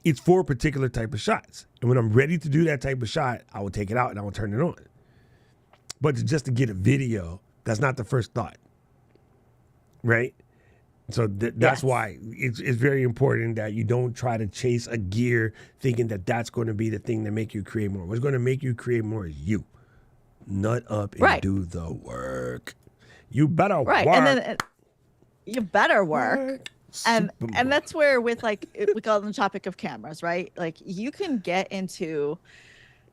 it's for a particular type of shots. And when I'm ready to do that type of shot, I will take it out and I will turn it on. But just to get a video, that's not the first thought. Right? So that's why it's very important that you don't try to chase a gear thinking that that's going to be the thing that make you create more. What's going to make you create more is you. Nut up and do the work. You better Right. work. And then you better work. And Super- that's where with like we call it the topic of cameras, right? Like you can get into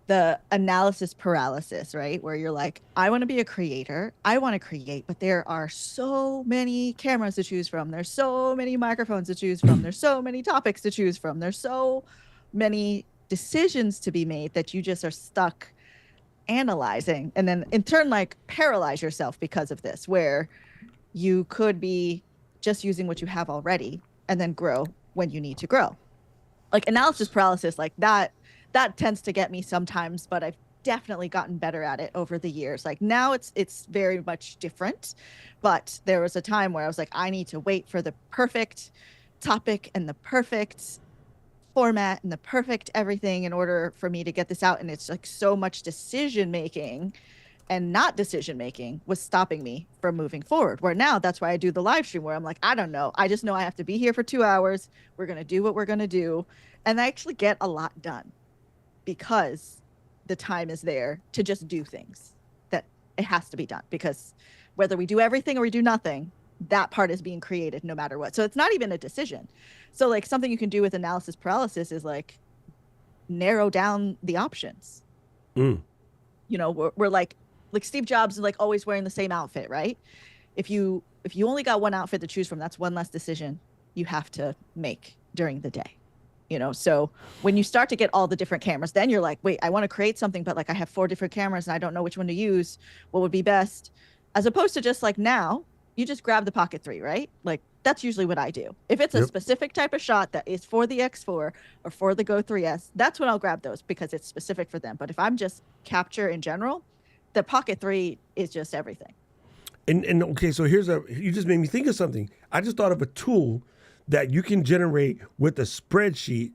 the analysis paralysis, right? Where you're like, I want to be a creator. I want to create, but there are so many cameras to choose from. There's so many microphones to choose from. There's so many topics to choose from. There's so many decisions to be made that you just are stuck analyzing. And then in turn, like paralyze yourself because of this, where you could be just using what you have already and then grow when you need to grow. Like analysis paralysis, like that tends to get me sometimes, but I've definitely gotten better at it over the years. Like now it's very much different, but there was a time where I was like, I need to wait for the perfect topic and the perfect format and the perfect everything in order for me to get this out. And it's like so much decision making and not decision making was stopping me from moving forward. Where now that's why I do the live stream, where I'm like, I don't know. I just know I have to be here for 2 hours. We're going to do what we're going to do. And I actually get a lot done because the time is there to just do things that it has to be done, because whether we do everything or we do nothing, that part is being created no matter what. So it's not even a decision. So like something you can do with analysis paralysis is like narrow down the options. Mm. You know, we're like Steve Jobs is like always wearing the same outfit, right? If you only got one outfit to choose from, that's one less decision you have to make during the day. You know, so when you start to get all the different cameras, then you're like, wait, I want to create something, but like I have 4 different cameras and I don't know which one to use. What would be best? As opposed to just like now, you just grab the Pocket 3, right? Like that's usually what I do. If it's a specific type of shot that is for the X4 or for the Go 3S, that's when I'll grab those because it's specific for them. But if I'm just capture in general, the Pocket 3 is just everything. And okay, so you just made me think of something. I just thought of a tool that you can generate with a spreadsheet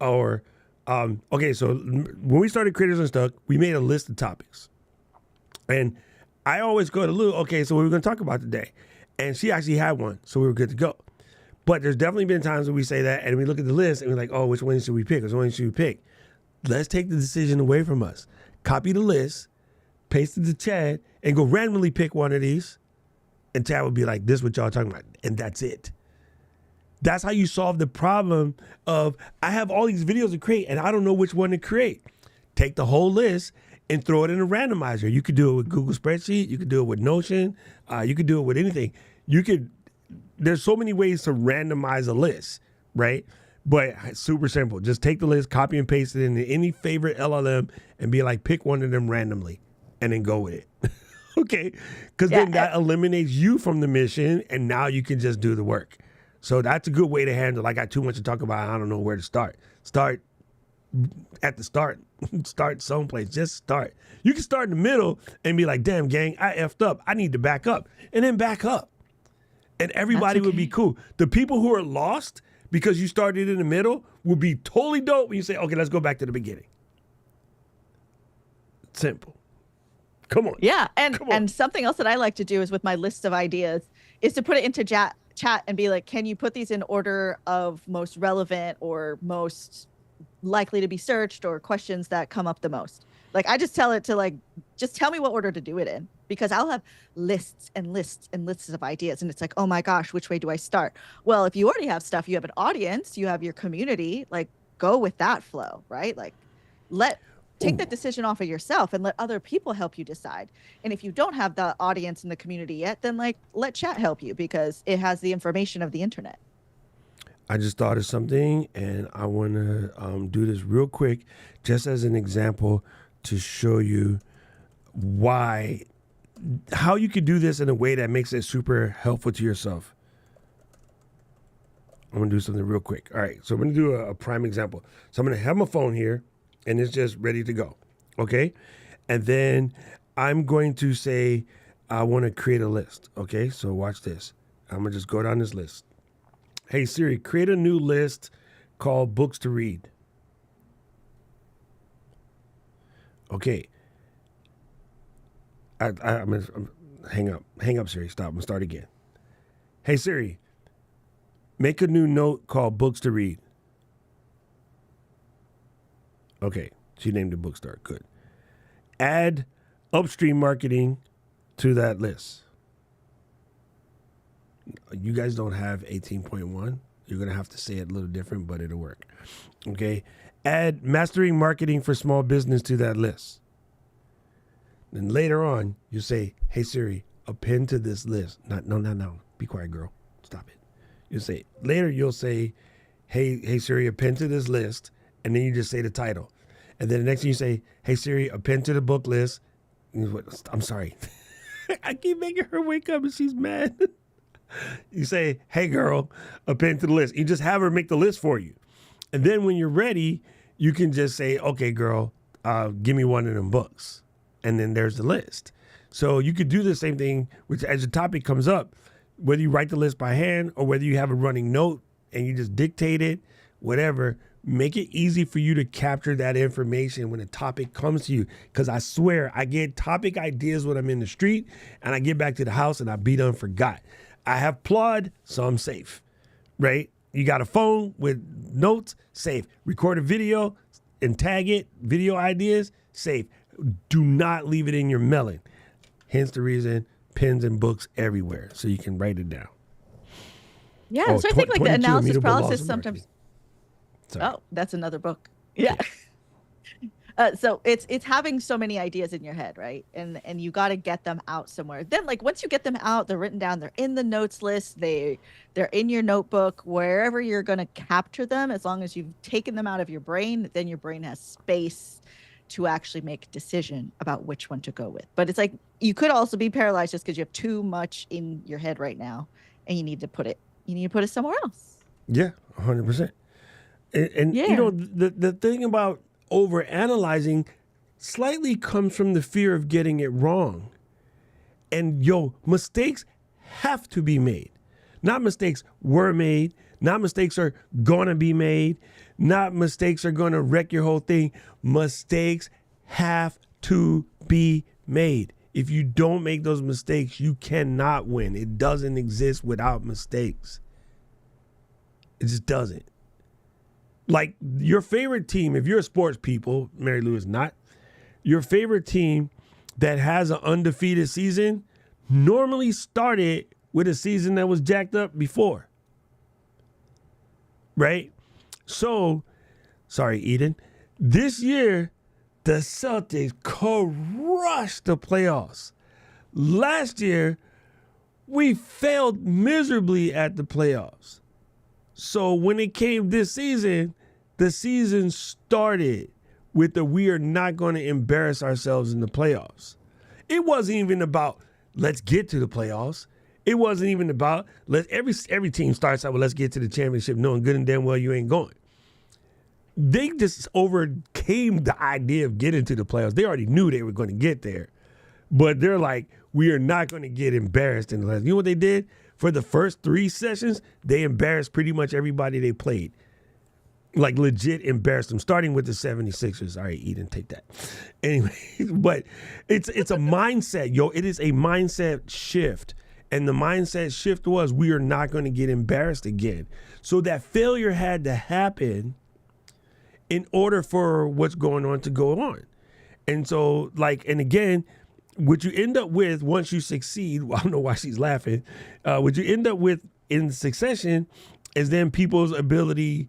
or, okay, so when we started Creators Unstuck, we made a list of topics. And I always go to Lou, okay, so what are we going to talk about today? And she actually had one, so we were good to go. But there's definitely been times when we say that and we look at the list and we're like, oh, which one should we pick? Which one should we pick? Let's take the decision away from us. Copy the list, paste it to Chad, and go randomly pick one of these. And Chad would be like, this is what y'all talking about. And that's it. That's how you solve the problem of, I have all these videos to create and I don't know which one to create. Take the whole list and throw it in a randomizer. You could do it with Google Spreadsheet. You could do it with Notion. You could do it with anything. There's so many ways to randomize a list, right? But it's super simple. Just take the list, copy and paste it into any favorite LLM and be like, pick one of them randomly and then go with it. Okay? Because then that eliminates you from the mission and now you can just do the work. So that's a good way to handle. I got too much to talk about. I don't know where to start. Start at the start. Start someplace. Just start. You can start in the middle and be like, damn, gang, I effed up. I need to back up. And then back up. And everybody would be cool. The people who are lost because you started in the middle would be totally dope when you say, okay, let's go back to the beginning. Simple. Come on. Yeah. And something else that I like to do is with my list of ideas is to put it into chat and be like, can you put these in order of most relevant or most likely to be searched or questions that come up the most? Like I just tell it to like, just tell me what order to do it in, because I'll have lists and lists and lists of ideas. And it's like, oh my gosh, which way do I start? Well, if you already have stuff, you have an audience, you have your community, like go with that flow, right? Like take that decision off of yourself and let other people help you decide. And if you don't have the audience in the community yet, then like let chat help you because it has the information of the internet. I just thought of something and I want to do this real quick just as an example to show you how you could do this in a way that makes it super helpful to yourself. I'm going to do something real quick. All right, so I'm going to do a prime example. So I'm going to have my phone here and it's just ready to go, okay? And then I'm going to say I want to create a list, okay? So watch this. I'm going to just go down this list. Hey, Siri, create a new list called Books to Read. Okay. I'm going to hang up, Siri. Stop. I'm going to start again. Hey, Siri, make a new note called Books to Read. Okay, she named it Bookstart. Good. Add upstream marketing to that list. You guys don't have 18.1. You're going to have to say it a little different, but it'll work. Okay. Add mastering marketing for small business to that list. Then later on, you say, hey, Siri, append to this list. No. Be quiet, girl. Stop it. You'll say, hey, Siri, append to this list. And then you just say the title. And then the next thing you say, hey, Siri, append to the book list. I'm sorry. I keep making her wake up and she's mad. You say, hey, girl, append to the list. You just have her make the list for you. And then when you're ready, you can just say, okay, girl, give me one of them books. And then there's the list. So you could do the same thing, which as the topic comes up, whether you write the list by hand or whether you have a running note and you just dictate it, whatever, make it easy for you to capture that information when a topic comes to you. Because I swear, I get topic ideas when I'm in the street and I get back to the house and I be done forgot. I have plod, so I'm safe, right? You got a phone with notes, safe. Record a video and tag it, video ideas, safe. Do not leave it in your melon. Hence the reason pens and books everywhere so you can write it down. Yeah, so I think like the analysis paralysis sometimes. Sorry. Oh, that's another book. Yeah. So it's having so many ideas in your head, right? And you got to get them out somewhere. Then like once you get them out, they're written down, they're in the notes list, they're in your notebook, wherever you're going to capture them. As long as you've taken them out of your brain, then your brain has space to actually make a decision about which one to go with. But it's like you could also be paralyzed just because you have too much in your head right now, and you need to put it somewhere else. Yeah, 100%. And Yeah. you know the thing about overanalyzing slightly comes from the fear of getting it wrong. And mistakes have to be made. Not mistakes were made. Not mistakes are gonna be made. Not mistakes are gonna wreck your whole thing. Mistakes have to be made. If you don't make those mistakes, you cannot win. It doesn't exist without mistakes. It just doesn't. Like your favorite team, if you're a sports people, Mary Lou is not, your favorite team that has an undefeated season normally started with a season that was jacked up before. Right? So, sorry, Eden. This year, the Celtics crushed the playoffs. Last year, we failed miserably at the playoffs. So when it came this season, the season started with the we are not going to embarrass ourselves in the playoffs. It wasn't even about let's get to the playoffs. It wasn't even about every team starts out with let's get to the championship knowing good and damn well you ain't going. They just overcame the idea of getting to the playoffs. They already knew they were going to get there. But they're like, we are not going to get embarrassed in the playoffs. You know what they did? For the first 3 sessions, they embarrassed pretty much everybody they played. Like legit embarrassed them, starting with the 76ers. All right, Eden, take that. Anyway, but it's a mindset, it is a mindset shift. And the mindset shift was we are not going to get embarrassed again. So that failure had to happen in order for what's going on to go on. And so and again, what you end up with once you succeed, well, I don't know why she's laughing, what you end up with in succession is then people's ability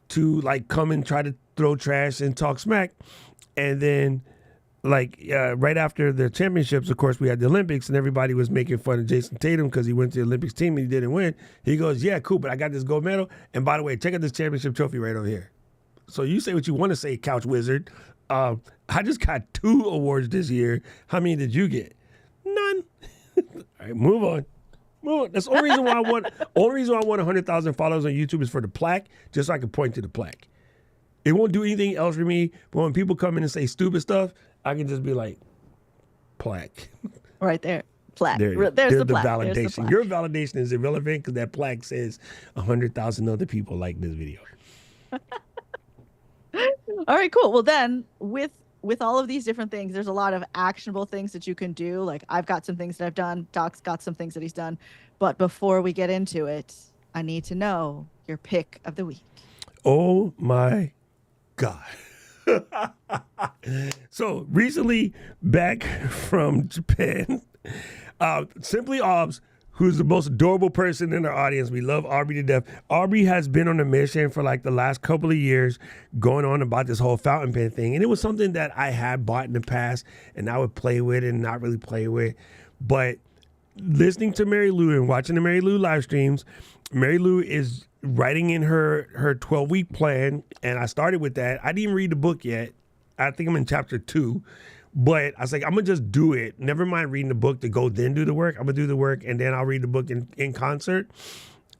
to come and try to throw trash and talk smack. And then right after the championships, of course, we had the Olympics and everybody was making fun of Jason Tatum because he went to the Olympics team and he didn't win. He goes, yeah, cool, but I got this gold medal. And by the way, check out this championship trophy right over here. So you say what you want to say, Couch Wizard. I just got 2 awards this year. How many did you get? None. All right, move on. That's the only reason why I want. Only reason why I want 100,000 followers on YouTube is for the plaque, just so I can point to the plaque. It won't do anything else for me. But when people come in and say stupid stuff, I can just be like, plaque. Right there, plaque. There's the plaque. Validation. There's the plaque. Your validation is irrelevant because that plaque says 100,000 other people like this video. All right, cool. Well, then with all of these different things, there's a lot of actionable things that you can do. Like I've got some things that I've done. Doc's got some things that he's done. But before we get into it, I need to know your pick of the week. Oh my God. So recently back from Japan, Simply Obs, who's the most adorable person in our audience. We love Aubrey to death. Aubrey has been on a mission for like the last couple of years going on about this whole fountain pen thing. And it was something that I had bought in the past and I would play with and not really play with. But listening to Mary Lou and watching the Mary Lou live streams, Mary Lou is writing in her 12-week plan. And I started with that. I didn't even read the book yet. I think I'm in chapter 2. But I was like, I'm going to just do it. Never mind reading the book to go then do the work. I'm going to do the work and then I'll read the book in concert.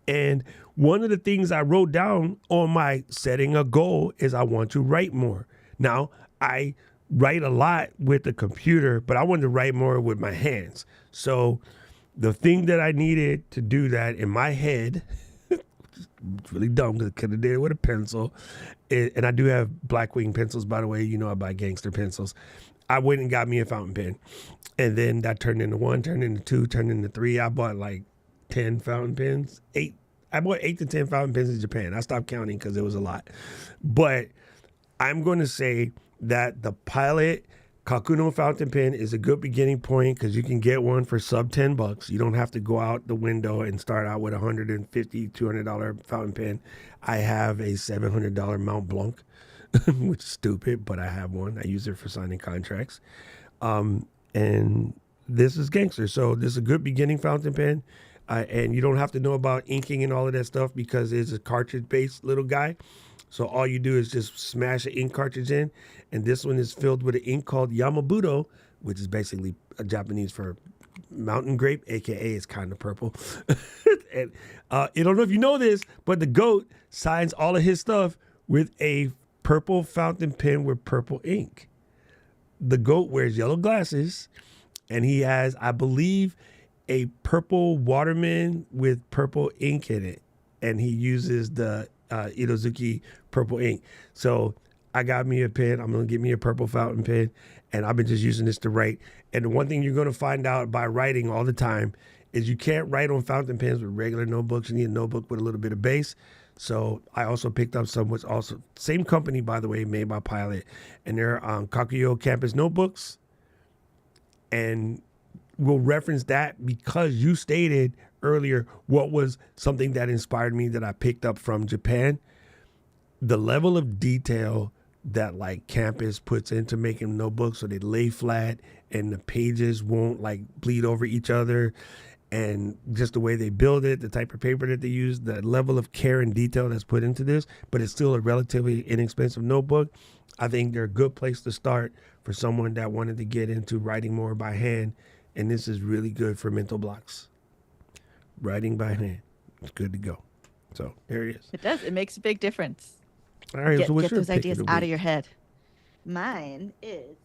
And one of the things I wrote down on my setting a goal is I want to write more. Now, I write a lot with the computer, but I wanted to write more with my hands. So the thing that I needed to do that in my head, it's really dumb because I could have did it with a pencil. And I do have Blackwing pencils, by the way. You know I buy gangster pencils. I went and got me a fountain pen. And then that turned into 1, turned into 2, turned into 3. I bought like 10 fountain pens. 8. I bought 8 to 10 fountain pens in Japan. I stopped counting because it was a lot. But I'm going to say that the Pilot Kakuno fountain pen is a good beginning point because you can get one for sub $10. You don't have to go out the window and start out with $150, $200 fountain pen. I have a $700 Mount Blanc, which is stupid, but I have one. I use it for signing contracts. And this is gangster. So this is a good beginning fountain pen. And you don't have to know about inking and all of that stuff because it's a cartridge-based little guy. So all you do is just smash an ink cartridge in. And this one is filled with an ink called Yamabudo, which is basically a Japanese for mountain grape, a.k.a. it's kind of purple. And I don't know if you know this, but the GOAT signs all of his stuff with a purple fountain pen with purple ink. The GOAT wears yellow glasses, and he has, I believe, a purple Waterman with purple ink in it. And he uses the Itozuki purple ink. So I got me a pen. I'm going to get me a purple fountain pen. And I've been just using this to write. And the one thing you're going to find out by writing all the time is you can't write on fountain pens with regular notebooks. You need a notebook with a little bit of base. So I also picked up some, which also, same company, by the way, made by Pilot. And they're Kakuyo Campus notebooks. And we'll reference that because you stated earlier what was something that inspired me that I picked up from Japan. The level of detail that like Campus puts into making notebooks so they lay flat and the pages won't like bleed over each other, and just the way they build it, the type of paper that they use, the level of care and detail that's put into this, but it's still a relatively inexpensive notebook. I think they're a good place to start for someone that wanted to get into writing more by hand. And this is really good for mental blocks. Writing by hand. It's good to go. So there it is. It does. It makes a big difference. All right. So what's Get your those pick ideas of the out of week? your head. Mine is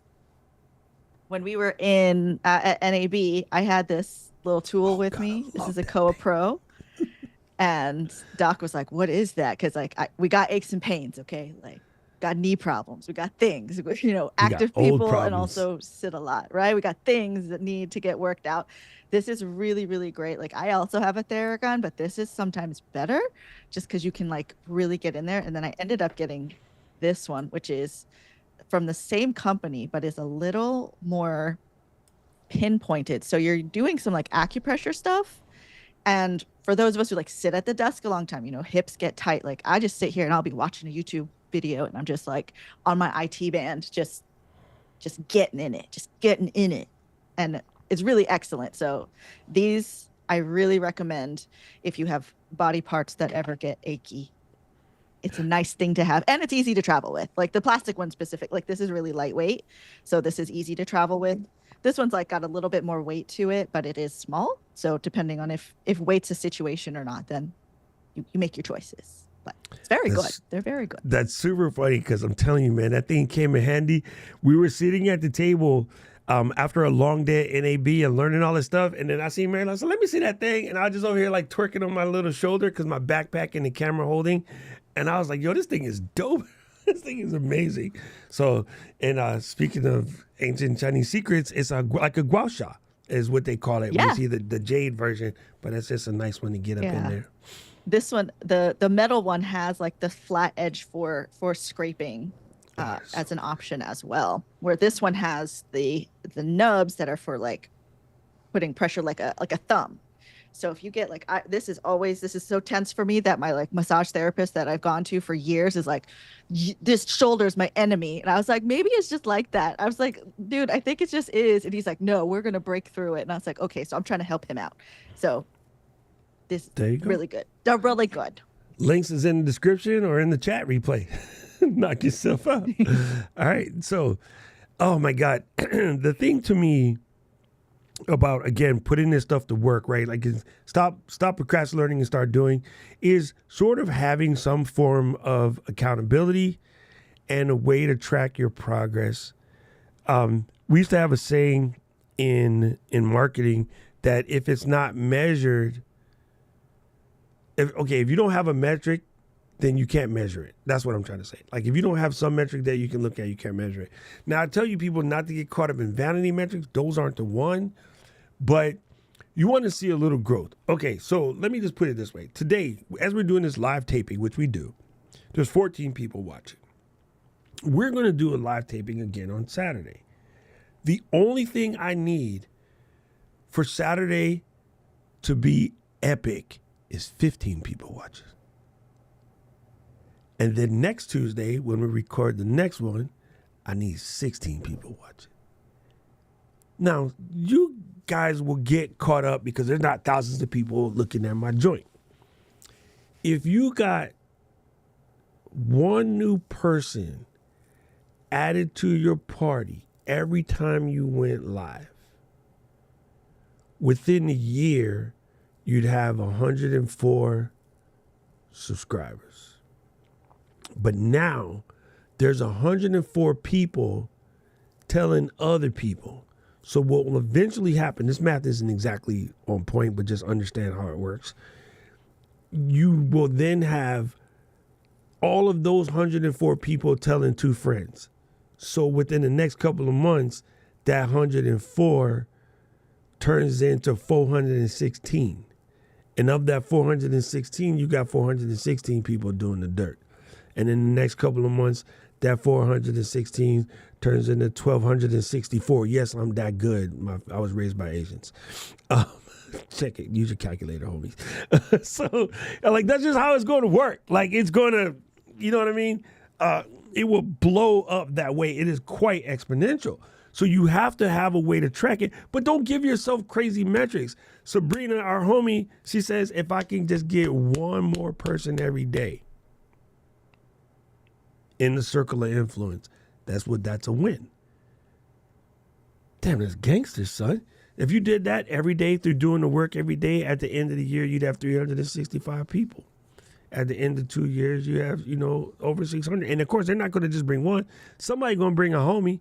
when we were in at NAB, I had this little tool with me. This is a Koa Pro. And Doc was like, what is that? Because like we got aches and pains, okay? Like got knee problems, we got things, you know, active old people and problems. also sit a lot, right? We got things that need to get worked out. This is really, really great. Like I also have a Theragun, but this is sometimes better just because you can like really get in there. And then I ended up getting this one, which is from the same company, but is a little more pinpointed. So you're doing some like acupressure stuff. And for those of us who like sit at the desk a long time, you know, hips get tight. Like I just sit here and I'll be watching a YouTube video and I'm just like on my IT band, just getting in it. And it's really excellent. So these I really recommend if you have body parts that ever get achy. It's a nice thing to have, and it's easy to travel with. Like the plastic one specific, like this is really lightweight. So this is easy to travel with. This one's like got a little bit more weight to it, but it is small. So depending on if weight's a situation or not, then you make your choices. But it's very good. They're very good. That's super funny because I'm telling you, man, that thing came in handy. We were sitting at the table after a long day at NAB and learning all this stuff. And then I see Mary, I said, let me see that thing. And I was just over here like twerking on my little shoulder because my backpack and the camera holding. And I was like, yo, this thing is dope. This thing is amazing. So, and speaking of ancient Chinese secrets, it's like a guaosha is what they call it. Yeah. We see the jade version, but it's just a nice one to get up in there. This one, the metal one has like the flat edge for scraping as an option as well. Where this one has the nubs that are for like putting pressure like a thumb. So if you get like, this is so tense for me that my like massage therapist that I've gone to for years is like, this shoulder is my enemy. And I was like, maybe it's just like that. I was like, dude, I think it just is. And he's like, no, we're going to break through it. And I was like, okay, so I'm trying to help him out. So this There you go. really good. They're really good. Links is in the description or in the chat replay. Knock yourself out. All right. So, oh my God. The thing to me about, again, putting this stuff to work, right? Like, stop procrastinating and start doing, is sort of having some form of accountability and a way to track your progress. We used to have a saying in marketing that if it's not measured, if you don't have a metric, then you can't measure it. That's what I'm trying to say. Like, if you don't have some metric that you can look at, you can't measure it. Now, I tell you people not to get caught up in vanity metrics. Those aren't the one. But you want to see a little growth. Okay, so let me just put it this way. Today, as we're doing this live taping, which we do, there's 14 people watching. We're going to do a live taping again on Saturday. The only thing I need for Saturday to be epic is 15 people watching. And then next Tuesday, when we record the next one, I need 16 people watching. Now, you guys will get caught up because there's not thousands of people looking at my joint. If you got one new person added to your party every time you went live, within a year, you'd have 104 subscribers. But now there's 104 people telling other people. So what will eventually happen, this math isn't exactly on point, but just understand how it works. You will then have all of those 104 people telling 2 friends. So within the next couple of months, that 104 turns into 416. And of that 416, you got 416 people doing the dirt. And in the next couple of months, that 416 turns into 1,264. Yes, I'm that good. I was raised by Asians. Check it. Use your calculator, homies. So, like, that's just how it's going to work. Like, it's going to, you know what I mean? It will blow up that way. It is quite exponential. So you have to have a way to track it, but don't give yourself crazy metrics. Sabrina, our homie, she says, if I can just get one more person every day in the circle of influence, that's a win. Damn, that's gangster, son. If you did that every day through doing the work every day, at the end of the year, you'd have 365 people. At the end of 2 years, you have, over 600. And of course, they're not going to just bring one. Somebody going to bring a homie.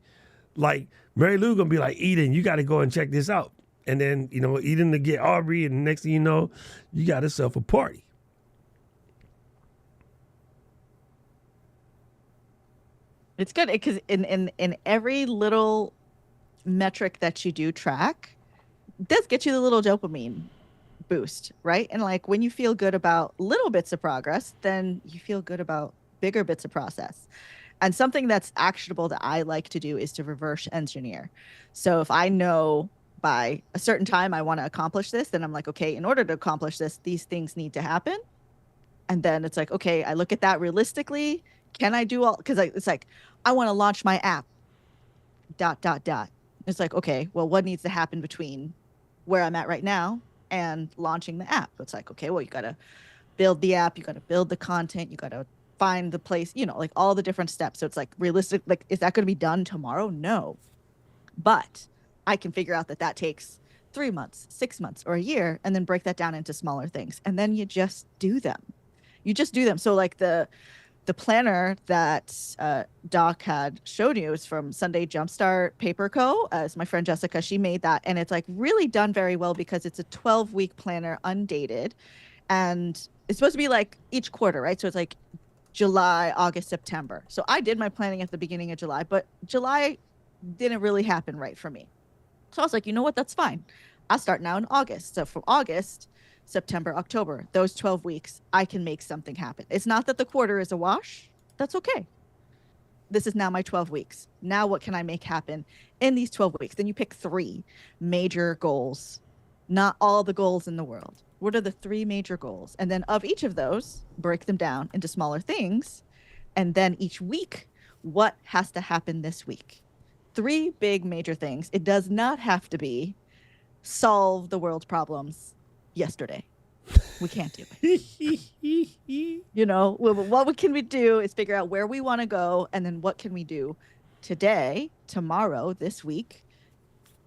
Like Mary Lou going to be like, Eden, you got to go and check this out. And then, Eden to get Aubrey. And the next thing you know, you got yourself a party. It's good because in every little metric that you do track, it does get you the little dopamine boost, right? And like when you feel good about little bits of progress, then you feel good about bigger bits of process. And something that's actionable that I like to do is to reverse engineer. So if I know by a certain time I want to accomplish this, then I'm like, okay, in order to accomplish this, these things need to happen. And then it's like, okay, I look at that realistically. Can I do all? Because it's like, I want to launch my app. ... It's like, okay, well, what needs to happen between where I'm at right now and launching the app? It's like, okay, well, you got to build the app, you got to build the content, you got to find the place, like all the different steps. So it's like realistic. Like, is that going to be done tomorrow? No. But I can figure out that takes 3 months, 6 months, or a year, and then break that down into smaller things. And then you just do them. So like the planner that Doc had showed you is from Sunday Jumpstart Paper Co. As my friend Jessica, she made that. And it's like really done very well because it's a 12-week planner, undated. And it's supposed to be like each quarter, right? So it's like July, August, September. So I did my planning at the beginning of July, but July didn't really happen right for me. So I was like, you know what? That's fine. I'll start now in August. So from August, September, October, those 12 weeks, I can make something happen. It's not that the quarter is a wash. That's okay. This is now my 12 weeks. Now what can I make happen in these 12 weeks? Then you pick 3 major goals, not all the goals in the world. What are the three major goals? And then of each of those, break them down into smaller things. And then each week, what has to happen this week? Three big major things. It does not have to be solve the world's problems yesterday. We can't do it. What can we do is figure out where we want to go, and then what can we do today, tomorrow, this week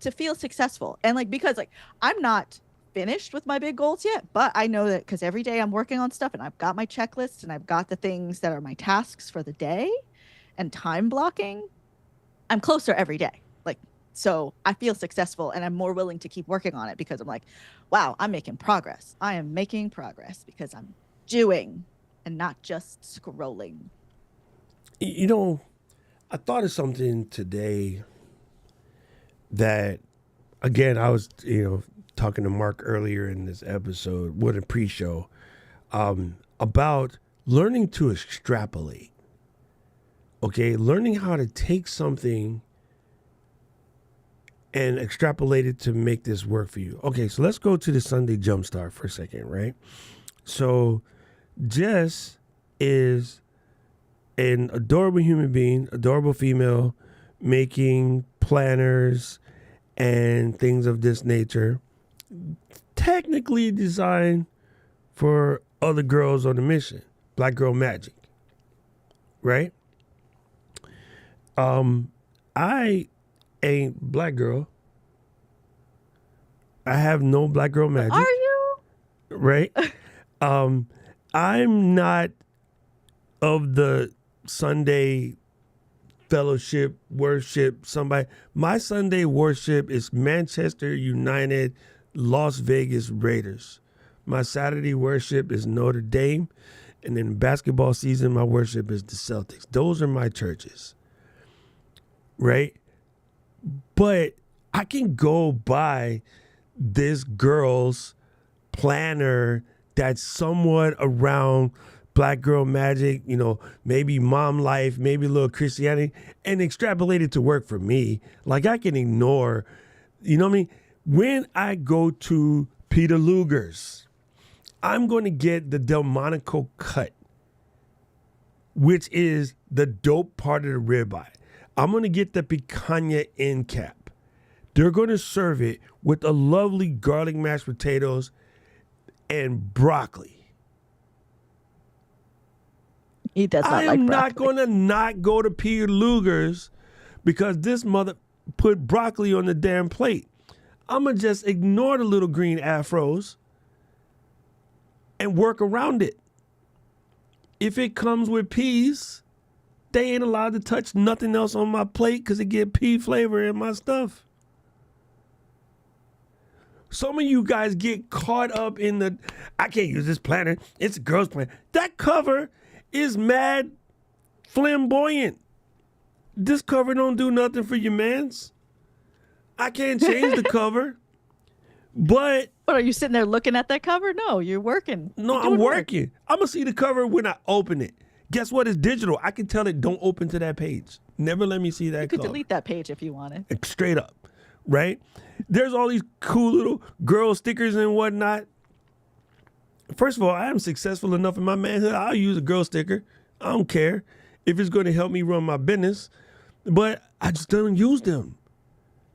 to feel successful. And because I'm not finished with my big goals yet, but I know that because every day I'm working on stuff and I've got my checklist and I've got the things that are my tasks for the day and time blocking, I'm closer every day. So I feel successful and I'm more willing to keep working on it because I'm like, wow, I'm making progress. I am making progress because I'm doing and not just scrolling. I thought of something today that, again, I was, talking to Mark earlier in this episode, with a pre-show, about learning to extrapolate. Okay, learning how to take something and extrapolate it to make this work for you. Okay, so let's go to the Sunday Jumpstart for a second, right? So Jess is an adorable human being, adorable female, making planners and things of this nature, technically designed for other girls on the mission, Black Girl Magic, right? I ain't Black girl. I have no Black Girl Magic. Are you? Right? I'm not of the Sunday fellowship worship somebody. My Sunday worship is Manchester United, Las Vegas Raiders. My Saturday worship is Notre Dame. And then basketball season, my worship is the Celtics. Those are my churches. Right? But I can go buy this girl's planner that's somewhat around Black Girl Magic, maybe mom life, maybe a little Christianity, and extrapolate it to work for me. I can ignore, what I mean? When I go to Peter Luger's, I'm going to get the Delmonico cut, which is the dope part of the ribeye. I'm going to get the picanha end cap. They're going to serve it with a lovely garlic mashed potatoes and broccoli. He does not I like am broccoli. not going to not go to Peter Luger's because this mother put broccoli on the damn plate. I'm going to just ignore the little green afros and work around it. If it comes with peas, they ain't allowed to touch nothing else on my plate because it get pea flavor in my stuff. Some of you guys get caught up in I can't use this planner. It's a girl's planner. That cover is mad flamboyant. This cover don't do nothing for your mans. I can't change the cover. But what, are you sitting there looking at that cover? No, you're working. No, I'm working. I'm going to see the cover when I open it. Guess what? It's digital. I can tell it don't open to that page. Never let me see that You could cover. delete that page if you wanted. Straight up, right? There's all these cool little girl stickers and whatnot. First of all, I am successful enough in my manhood. I'll use a girl sticker. I don't care if it's going to help me run my business, but I just don't use them.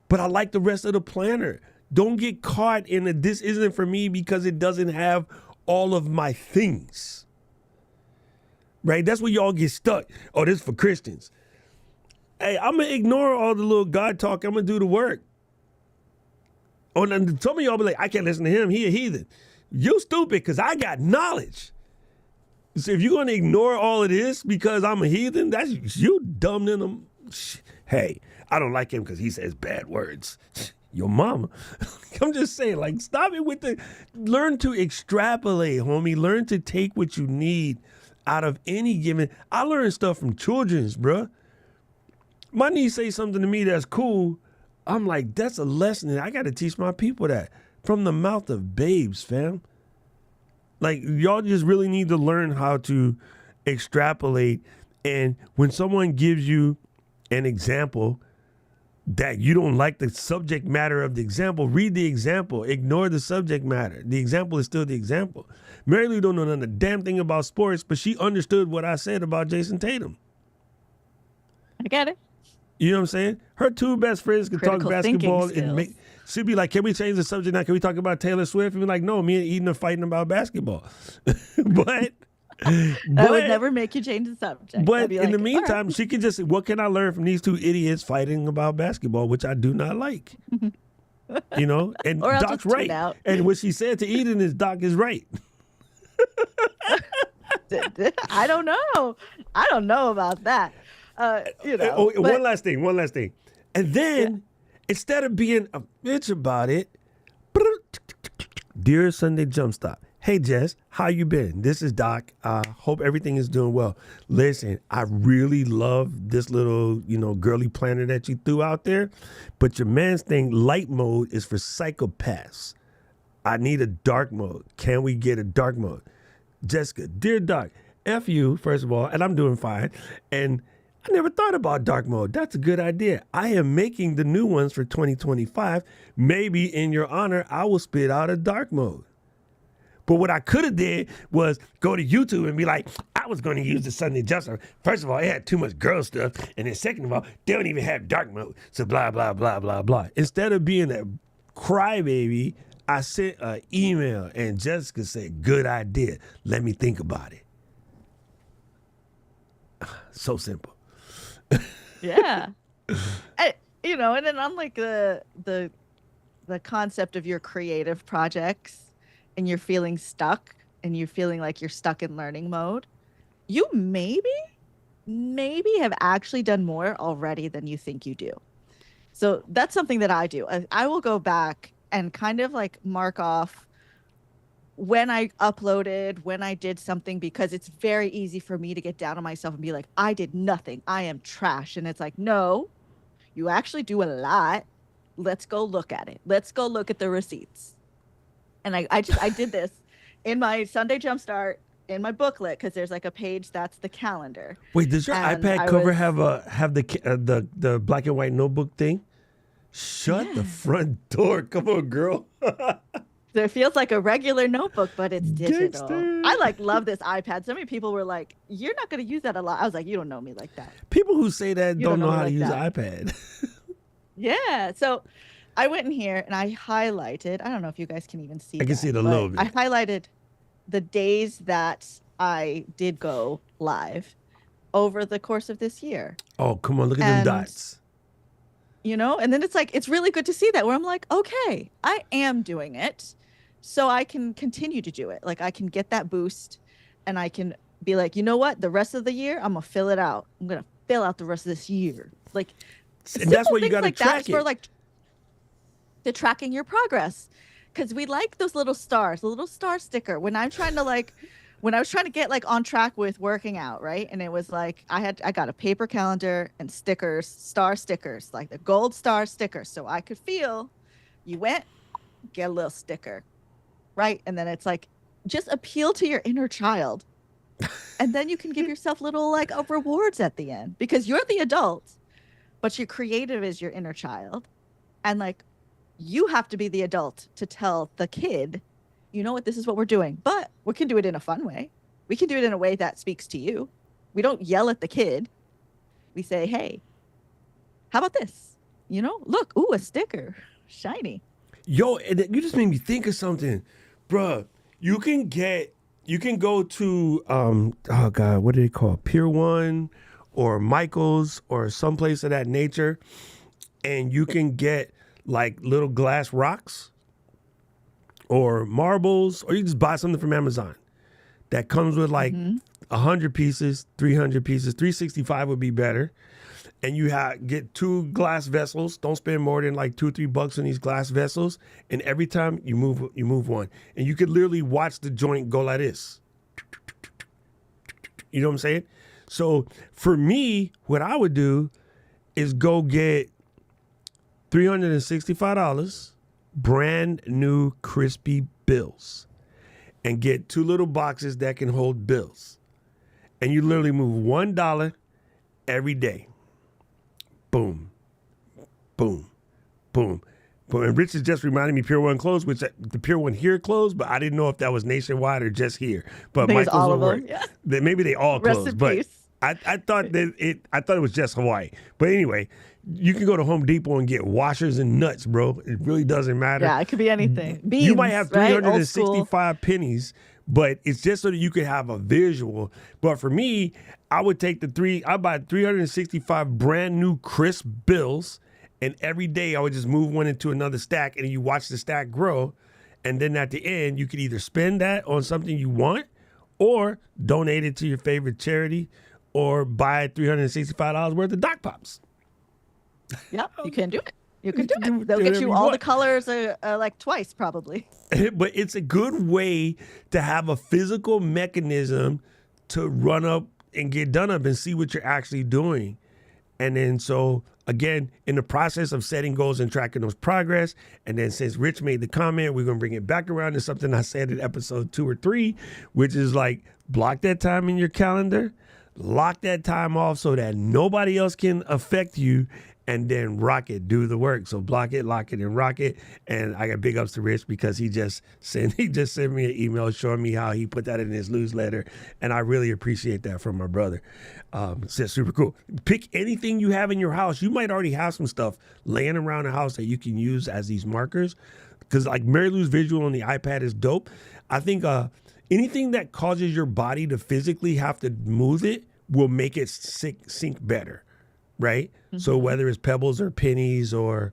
But I like the rest of the planner. Don't get caught in this isn't for me because it doesn't have all of my things. Right? That's where y'all get stuck. Oh, this is for Christians. Hey, I'm going to ignore all the little God talk. I'm going to do the work. Oh, and some of y'all be like, I can't listen to him. He a heathen. You stupid because I got knowledge. So if you're going to ignore all of this because I'm a heathen, that's you dumb in them. Hey, I don't like him because he says bad words. Your mama. I'm just saying, stop it with learn to extrapolate, homie. Learn to take what you need out of any given. I learned stuff from children's, bruh. My niece say something to me that's cool. I'm like, that's a lesson that I got to teach my people that from the mouth of babes, fam. Y'all just really need to learn how to extrapolate. And when someone gives you an example, that you don't like the subject matter of the example, read the example. Ignore the subject matter. The example is still the example. Mary Lou don't know none of the damn thing about sports, but she understood what I said about Jason Tatum. I get it. You know what I'm saying? Her two best friends can Critical talk thinking basketball and skills. make. She'd be like, "Can we change the subject now? Can we talk about Taylor Swift?" And be like, "No, me and Eden are fighting about basketball." but I would never make you change the subject. I'd But be in like, the "All meantime, right." she can just, what can I learn from these two idiots fighting about basketball, which I do not like. You know, and Or I'll Doc's just tune right. out. And what she said to Eden is Doc is right. I don't know. I don't know about that. You know. Oh, but- one last thing. And then, instead of being a bitch about it, dear Sunday Jumpstop, hey Jess, how you been? This is Doc. Hope everything is doing well. Listen, I really love this little, girly planner that you threw out there, but your man's thing, light mode, is for psychopaths. I need a dark mode. Can we get a dark mode? Jessica, dear Doc, F you, first of all, and I'm doing fine. And I never thought about dark mode. That's a good idea. I am making the new ones for 2025. Maybe in your honor, I will spit out a dark mode. But what I could have did was go to YouTube and be like, I was going to use the Sunday Jumpstart. First of all, it had too much girl stuff. And then second of all, they don't even have dark mode. So blah, blah, blah, blah, blah. Instead of being a crybaby, I sent an email and Jessica said, good idea. Let me think about it. So simple. Yeah. And then unlike the concept of your creative projects and you're feeling stuck and you're feeling like you're stuck in learning mode, you maybe have actually done more already than you think you do. So that's something that I do. I will go back and kind of like mark off when I uploaded, when I did something, because it's very easy for me to get down on myself and be like, I did nothing. I am trash. And it's like, no, you actually do a lot. Let's go look at it. Let's go look at the receipts. And I did this in my Sunday Jumpstart in my booklet, because there's like a page that's the calendar. Wait, does your And iPad I cover was- have the black and white notebook thing? Shut the front door. Come on, girl. So it feels like a regular notebook, but it's digital. Gangster. I love this iPad. So many people were like, you're not going to use that a lot. I was like, you don't know me like that. People who say that You don't don't know know how to like use that. an iPad. Yeah. So I went in here and I highlighted, I don't know if you guys can even see I can that, see it a but little bit. I highlighted the days that I did go live over the course of this year. Oh, come on. Look at them And- dots. And then it's like, it's really good to see that, where I'm like, okay, I am doing it, so I can continue to do it. Like, I can get that boost and I can be like, you know what, the rest of the year, I'm gonna fill it out. I'm gonna fill out the rest of this year. Like, And that's why you things got to like track that for it. like the tracking your progress, because we like those little stars, the little star sticker. When I was trying to get like on track with working out, right? And it was like I got a paper calendar and stickers, star stickers, like the gold star stickers, so I could feel you went, get a little sticker, right? And then it's like, just appeal to your inner child, and then you can give yourself little like rewards at the end, because you're the adult, but your creative is your inner child, and like you have to be the adult to tell the kid, you know what, this is what we're doing, but we can do it in a fun way. We can do it in a way that speaks to you. We don't yell at the kid. We say, hey, how about this? Look, ooh, a sticker, shiny. Yo, and you just made me think of something. Bruh, you can go to, oh God, what do they call it? Pier 1 or Michael's or someplace of that nature, and you can get like little glass rocks or marbles, or you just buy something from Amazon that comes with like 100 pieces, 300 pieces, 365 would be better. And you get 2 glass vessels. Don't spend more than like $2-3 on these glass vessels. And every time you move one, and you could literally watch the joint go like this. You know what I'm saying? So for me, what I would do is go get $365 brand new crispy bills, and get 2 little boxes that can hold bills. And you literally move $1 every day. Boom, boom. boom, boom. And Rich has just reminded me Pier 1 closed, which the Pier 1 here closed, but I didn't know if that was nationwide or just here. But I think it's Michael's all will of work. them. Yeah. Maybe they all Rest closed. in But peace. I thought it was just Hawaii. But anyway, you can go to Home Depot and get washers and nuts, bro. It really doesn't matter. Yeah, it could be anything. Beans, You might have right? Old school. 365 pennies, but it's just so that you can have a visual. But for me, I would take I buy 365 brand new crisp bills, and every day I would just move one into another stack, and you watch the stack grow. And then at the end, you could either spend that on something you want or donate it to your favorite charity or buy $365 worth of Doc Pops. Yep, you can do it. You can do Do it. They'll whatever get you you all the want. colors like twice, probably. But it's a good way to have a physical mechanism to run up and get done up and see what you're actually doing. And then so again, in the process of setting goals and tracking those progress, and then since Rich made the comment, we're gonna bring it back around to something I said in episode 2 or 3, which is like block that time in your calendar, lock that time off so that nobody else can affect you, and then rock it, do the work. So block it, lock it, and rock it. And I got big ups to Rich because he just sent me an email showing me how he put that in his newsletter, and I really appreciate that from my brother. It's just super cool. Pick anything you have in your house. You might already have some stuff laying around the house that you can use as these markers, because like Mary Lou's visual on the iPad is dope. I think anything that causes your body to physically have to move it will make it sink better. Right? Mm-hmm. So whether it's pebbles or pennies or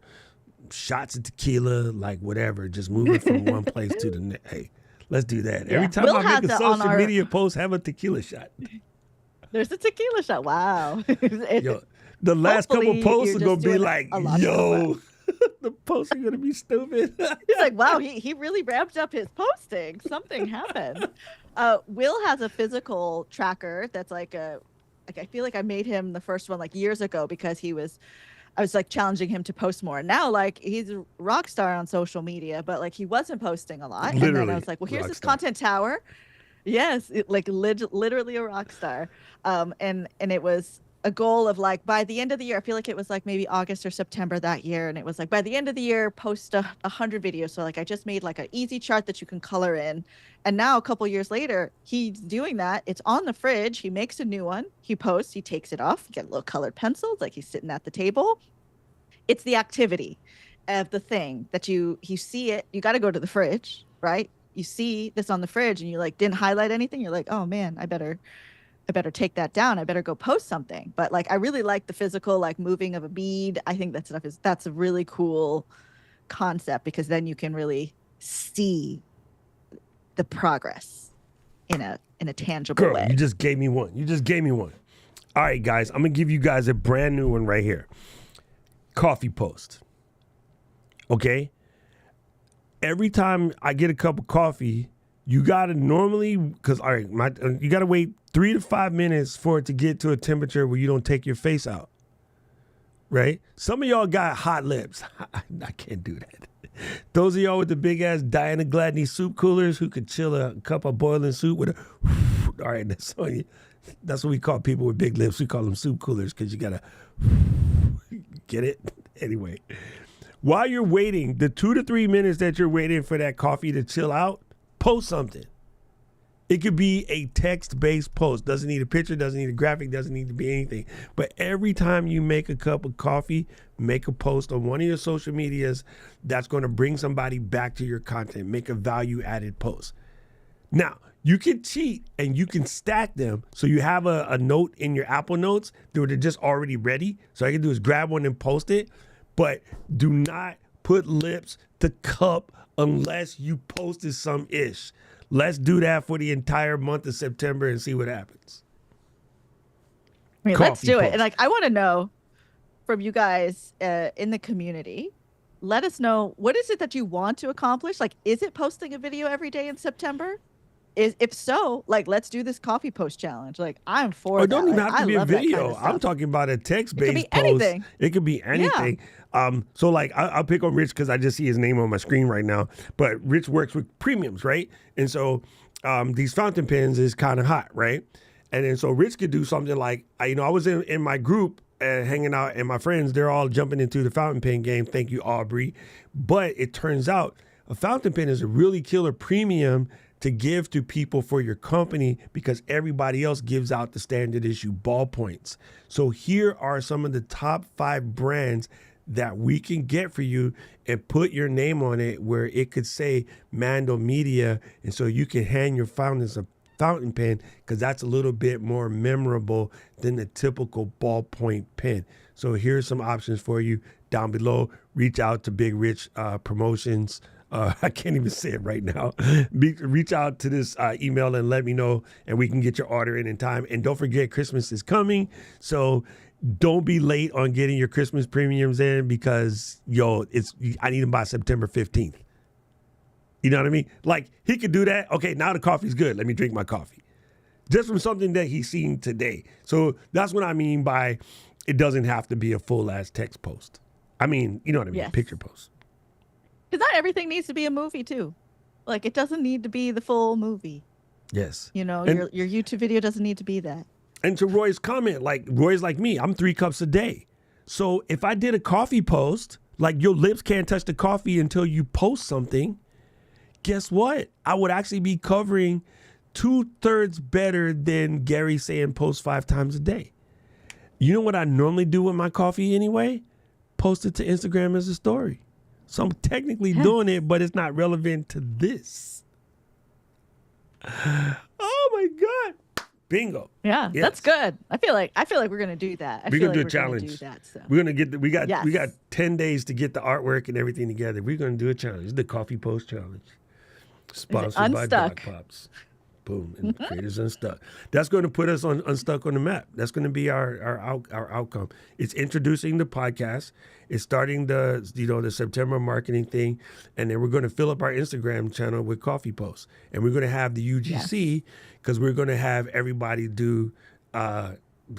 shots of tequila, like whatever, just move it from one place to the next. Hey, let's do that. Yeah. Every time We'll I make a social media post, have a tequila shot. There's a tequila shot. Wow. Yo, the last couple posts are going to be like, yo, the posts are going to be stupid. He's like, wow, he really ramped up his posting. Something happened. Will has a physical tracker that's like I feel like I made him the first one like years ago because I was like challenging him to post more. Now like he's a rock star on social media, but like he wasn't posting a lot. Literally, and then I was like, well, here's this content tower. Yes, literally a rock star. And it was a goal of like by the end of the year, I feel like it was like maybe August or September that year, and it was like by the end of the year, post 100 videos. So like I just made like an easy chart that you can color in, and now a couple years later, he's doing that. It's on the fridge. He makes a new one. He posts. He takes it off. You get little colored pencils, like he's sitting at the table. It's the activity of the thing that you see it. You got to go to the fridge, right? You see this on the fridge, and you like didn't highlight anything. You're like, oh man, I better take that down. I better go post something. But like, I really like the physical, like moving of a bead. I think that's a really cool concept, because then you can really see the progress in a tangible way. You just gave me one. All right, guys, I'm going to give you guys a brand new one right here. Coffee post. Okay? Every time I get a cup of coffee, you got to normally, because all right, you got to wait 3 to 5 minutes for it to get to a temperature where you don't take your face out, right? Some of y'all got hot lips. I can't do that. Those of y'all with the big ass Diana Gladney soup coolers who could chill a cup of boiling soup with a, all right, that's on you. That's what we call people with big lips. We call them soup coolers because you got to get it. Anyway, while you're waiting, the 2 to 3 minutes that you're waiting for that coffee to chill out, post something. It could be a text-based post. Doesn't need a picture, doesn't need a graphic, doesn't need to be anything. But every time you make a cup of coffee, make a post on one of your social medias that's going to bring somebody back to your content. Make a value-added post. Now, you can cheat and you can stack them so you have a note in your Apple Notes that they're just already ready. So all I can do is grab one and post it. But do not put lips to cup unless you posted some ish. Let's do that for the entire month of September and see what happens. I mean, let's do it. And like, I want to know from you guys in the community, let us know, what is it that you want to accomplish? Like, is it posting a video every day in September? If so, like, let's do this coffee post challenge. Like, I'm for Or that. don't even like, have to be a video. Kind of I'm talking about a text-based post. Anything. It could be anything. So like I'll pick on Rich because I just see his name on my screen right now. But Rich works with premiums, right? And so these fountain pens is kind of hot, right? And then so Rich could do something like, I was in my group hanging out, and my friends, they're all jumping into the fountain pen game. Thank you, Aubrey. But it turns out a fountain pen is a really killer premium to give to people for your company because everybody else gives out the standard issue ballpoints. So here are some of the top 5 brands that we can get for you and put your name on it where it could say Mando Media. And so you can hand your fountains a fountain pen because that's a little bit more memorable than the typical ballpoint pen. So here's some options for you down below. Reach out to Big Rich Promotions. I can't even say it right now. Reach out to this email and let me know, and we can get your order in time. And don't forget, Christmas is coming, so don't be late on getting your Christmas premiums in because, I need them by September 15th. You know what I mean? Like, he could do that. Okay, now the coffee's good. Let me drink my coffee. Just from something that he's seen today. So that's what I mean by it doesn't have to be a full-ass text post. I mean, you know what I mean? Yes. Picture post. Because not everything needs to be a movie too. Like, it doesn't need to be the full movie. Yes. You know, And- your YouTube video doesn't need to be that. And to Roy's comment, like Roy's like me, I'm 3 cups a day. So if I did a coffee post, like your lips can't touch the coffee until you post something, guess what? I would actually be covering 2/3 better than Gary saying post 5 times a day. You know what I normally do with my coffee anyway? Post it to Instagram as a story. So I'm technically doing it, but it's not relevant to this. Oh my God. Bingo. Yeah, Yes. that's good. I feel like we're gonna do that. We're feel gonna do a like we're gonna challenge. do that, so. We're gonna get we got Yes. 10 days to get the artwork and everything together. We're gonna do a challenge. The Coffee Post Challenge. Sponsored by Doc Unstuck? Pops. Boom. And Creators Unstuck. That's going to put us on Unstuck on the map. That's going to be our outcome. It's introducing the podcast. It's starting the September marketing thing. And then we're going to fill up our Instagram channel with coffee posts. And we're going to have the UGC because we're going to have everybody do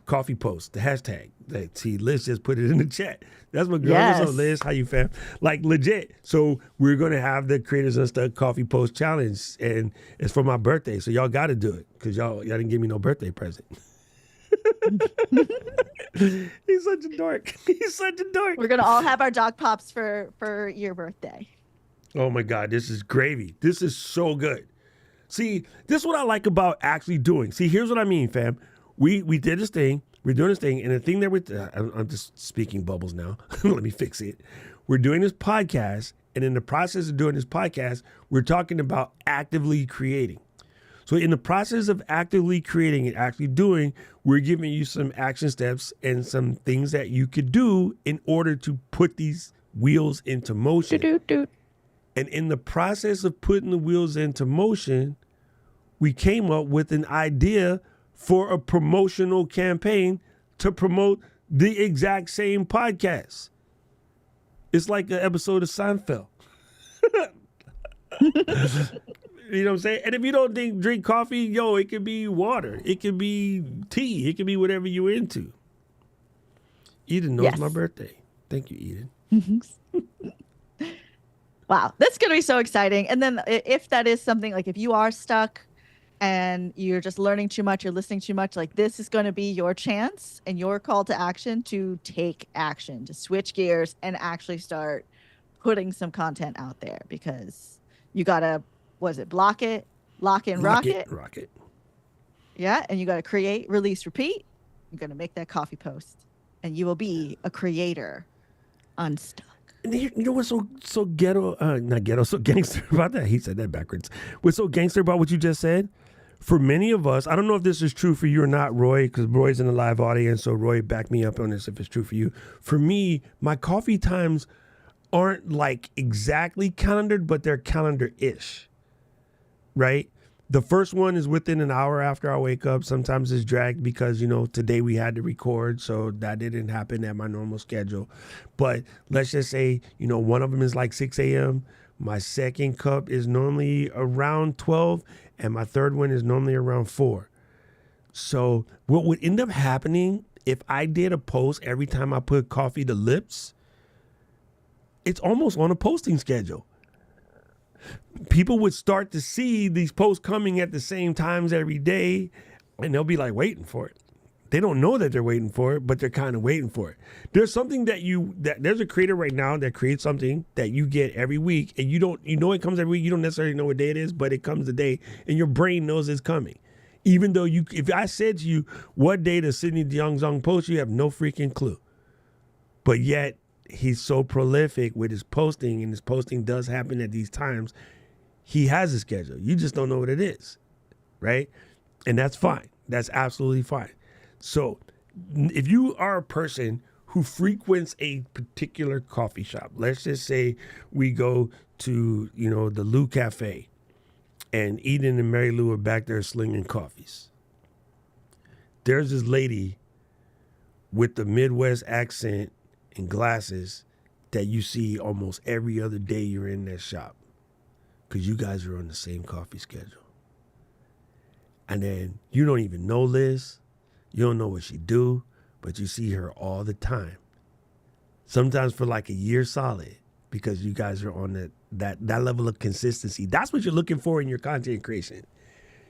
coffee posts, the hashtag. See, Liz just put it in the chat. That's my girl. What's up, Yes. Liz? How you, fam? Like, legit. So we're going to have the Creators Unstuck Coffee Post Challenge, and it's for my birthday. So y'all got to do it because y'all didn't give me no birthday present. He's such a dork. He's such a dork. We're gonna all have our dog pops for your birthday. Oh, my God. This is gravy. This is so good. See, this is what I like about actually doing. See, here's what I mean, fam. We did this thing. We're doing this thing, and the thing that I'm just speaking bubbles now. Let me fix it. We're doing this podcast, and in the process of doing this podcast, we're talking about actively creating. So in the process of actively creating and actually doing, we're giving you some action steps and some things that you could do in order to put these wheels into motion. And in the process of putting the wheels into motion, we came up with an idea for a promotional campaign to promote the exact same podcast. It's like an episode of Seinfeld. You know what I'm saying? And if you don't drink coffee, it could be water. It could be tea. It could be whatever you're into. Eden knows my birthday. Thank you, Eden. Wow, that's gonna be so exciting. And then if that is something like if you are stuck and you're just learning too much, you're listening too much, like this is going to be your chance and your call to action to take action, to switch gears and actually start putting some content out there because you got to, block it, lock it, rock it. Yeah, and you got to create, release, repeat. You're going to make that coffee post and you will be a creator unstuck. And you know what's so ghetto, not ghetto, so gangster about that? He said that backwards. What's so gangster about what you just said? For many of us, I don't know if this is true for you or not, Roy, because Roy's in the live audience, so Roy, back me up on this if it's true for you. For me, my coffee times aren't like exactly calendared, but they're calendar-ish, right? The first one is within an hour after I wake up. Sometimes it's dragged because, today we had to record, so that didn't happen at my normal schedule. But let's just say, one of them is like 6 a.m. My second cup is normally around 12, and my third one is normally around 4. So what would end up happening if I did a post every time I put coffee to lips, it's almost on a posting schedule. People would start to see these posts coming at the same times every day, and they'll be like waiting for it. They don't know that they're waiting for it, but they're kind of waiting for it. There's something that there's a creator right now that creates something that you get every week, and you know it comes every week. You don't necessarily know what day it is, but it comes the day, and your brain knows it's coming. Even though if I said to you, what day does Sidney DeYoung post, you have no freaking clue. But yet, he's so prolific with his posting, and his posting does happen at these times. He has a schedule. You just don't know what it is, right? And that's fine. That's absolutely fine. So if you are a person who frequents a particular coffee shop, let's just say we go to, the Lou Cafe, and Eden and Mary Lou are back there slinging coffees. There's this lady with the Midwest accent and glasses that you see almost every other day you're in that shop, because you guys are on the same coffee schedule. And then you don't even know Liz. You don't know what she do, but you see her all the time. Sometimes for like a year solid, because you guys are on that level of consistency. That's what you're looking for in your content creation.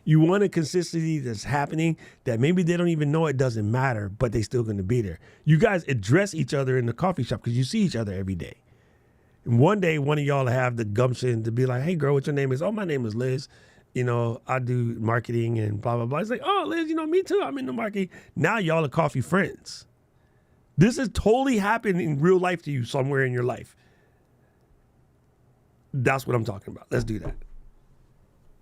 You want a consistency that's happening that maybe they don't even know it doesn't matter, but they still going to be there. You guys address each other in the coffee shop because you see each other every day. And one day, one of y'all will have the gumption to be like, hey, girl, what's your name? Oh, my name is Liz. I do marketing and blah, blah, blah. It's like, oh, Liz, me too. I'm in the marketing. Now y'all are coffee friends. This has totally happened in real life to you somewhere in your life. That's what I'm talking about. Let's do that.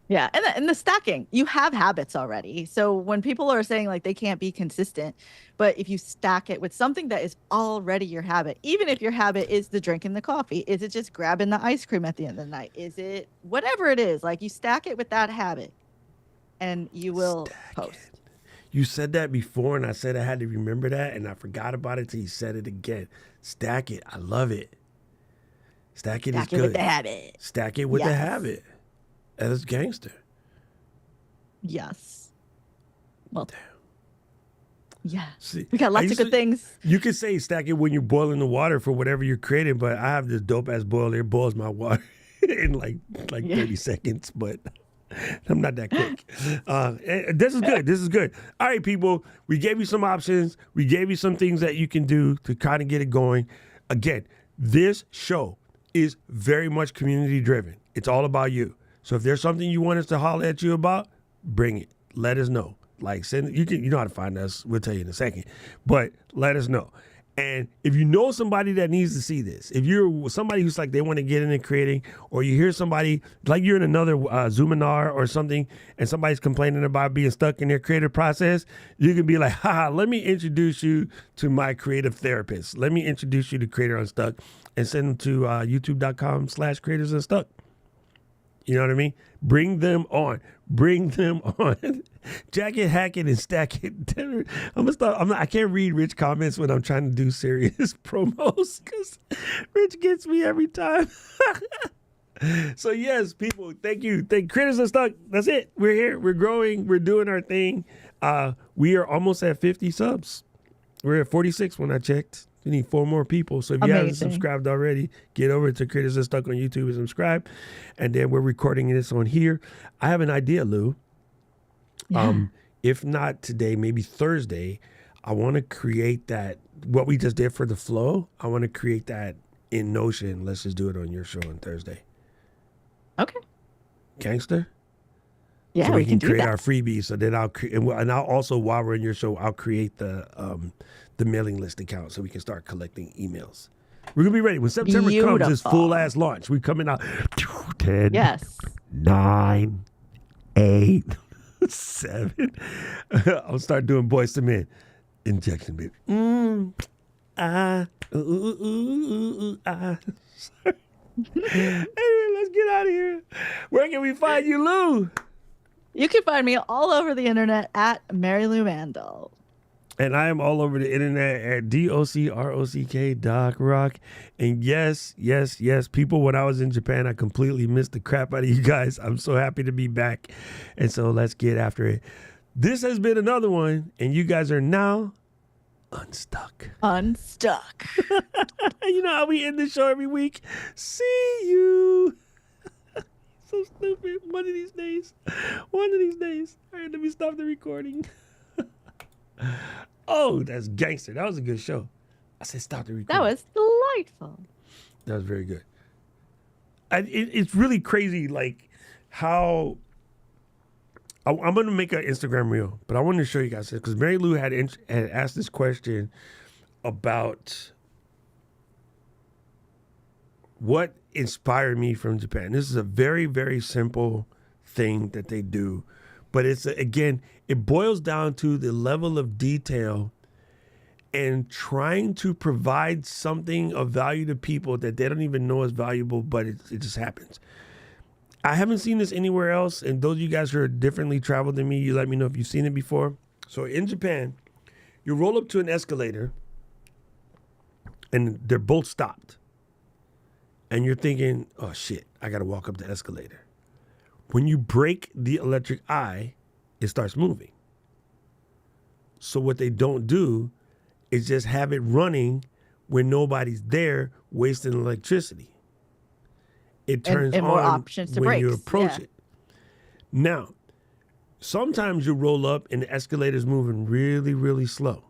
Yeah, and the stacking, you have habits already. So when people are saying like they can't be consistent, but if you stack it with something that is already your habit, even if your habit is the drinking the coffee, is it just grabbing the ice cream at the end of the night? Is it whatever it is? Like you stack it with that habit and you will post. You said that before, and I said I had to remember that, and I forgot about it till you said it again. Stack it. I love it. Stack it is good. With the habit. Stack it with the habit. That's gangster. Yes. Well, damn. Yeah. See, we got lots of good things. You could say stack it when you're boiling the water for whatever you're creating, but I have this dope ass boiler. It boils my water in like 30 seconds, but I'm not that quick. This is good. This is good. All right, people. We gave you some options. We gave you some things that you can do to kind of get it going. Again, this show is very much community driven. It's all about you. So if there's something you want us to holler at you about, bring it. Let us know. Like send you know how to find us. We'll tell you in a second. But let us know. And if you know somebody that needs to see this, if you're somebody who's like they want to get into creating, or you hear somebody like you're in another Zoominar or something, and somebody's complaining about being stuck in their creative process, you can be like, haha, let me introduce you to my creative therapist. Let me introduce you to Creator Unstuck, and send them to youtube.com/Creators Unstuck. You know what I mean? Bring them on. Bring them on. Jack it, hack it, and stack it. I'm gonna stop. I can't read Rich comments when I'm trying to do serious promos because Rich gets me every time. So yes, people, thank you. Creators Unstuck. That's it. We're here. We're growing. We're doing our thing. We are almost at 50 subs. We're at 46 when I checked. We need 4 more people. So if you haven't subscribed already, get over to Creators Unstuck on YouTube and subscribe. And then we're recording this on here. I have an idea, Lou. Yeah. If not today, maybe Thursday, I want to create that, what we just did for the flow, I want to create that in Notion. Let's just do it on your show on Thursday. Okay. Gangster? Yeah, so we can create our freebie. So then and I'll also, while we're in your show, I'll create the mailing list account so we can start collecting emails. We're gonna be ready when September comes. This full ass launch. We coming out 10, 9, 8, 7. I'll start doing Boys to Men injection, baby. Anyway, let's get out of here. Where can we find you, Lou? You can find me all over the internet at Mary Lou Mandel. And I am all over the internet at DOCROCK Doc Rock. And yes, people, when I was in Japan, I completely missed the crap out of you guys. I'm so happy to be back. And so let's get after it. This has been another one, and you guys are now unstuck. Unstuck. You know how we end the show every week? See you. So stupid. One of these days. All right, let me stop the recording. Oh, that's gangster. That was a good show. I said stop the That recording. was delightful. That was very good. It's really crazy, like how I'm going to make an Instagram reel, but I wanted to show you guys this because Mary Lou had asked this question about what inspired me from Japan. This is a very, very simple thing that they do, but it's again, it boils down to the level of detail and trying to provide something of value to people that they don't even know is valuable, but it just happens. I haven't seen this anywhere else, and those of you guys who are differently traveled than me, you let me know if you've seen it before. So in Japan, you roll up to an escalator, and they're both stopped. And you're thinking, oh shit, I gotta walk up the escalator. When you break the electric eye, it starts moving. So what they don't do is just have it running when nobody's there wasting electricity. It turns and more on options to when you brakes, approach yeah. it. Now, sometimes you roll up and the escalator's moving really, really slow.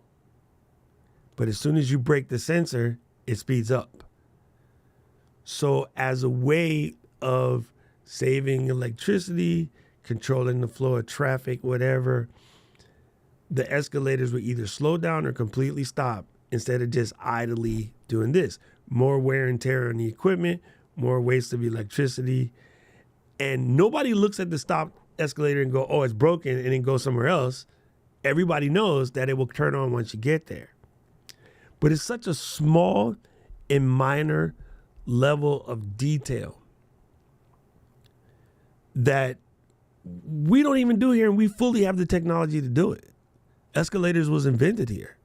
But as soon as you break the sensor, it speeds up. So as a way of saving electricity, controlling the flow of traffic, whatever, the escalators will either slow down or completely stop instead of just idly doing this. More wear and tear on the equipment, more waste of electricity. And nobody looks at the stop escalator and go, oh, it's broken, and then go somewhere else. Everybody knows that it will turn on once you get there. But it's such a small and minor level of detail that we don't even do here, and we fully have the technology to do it. Escalators was invented here.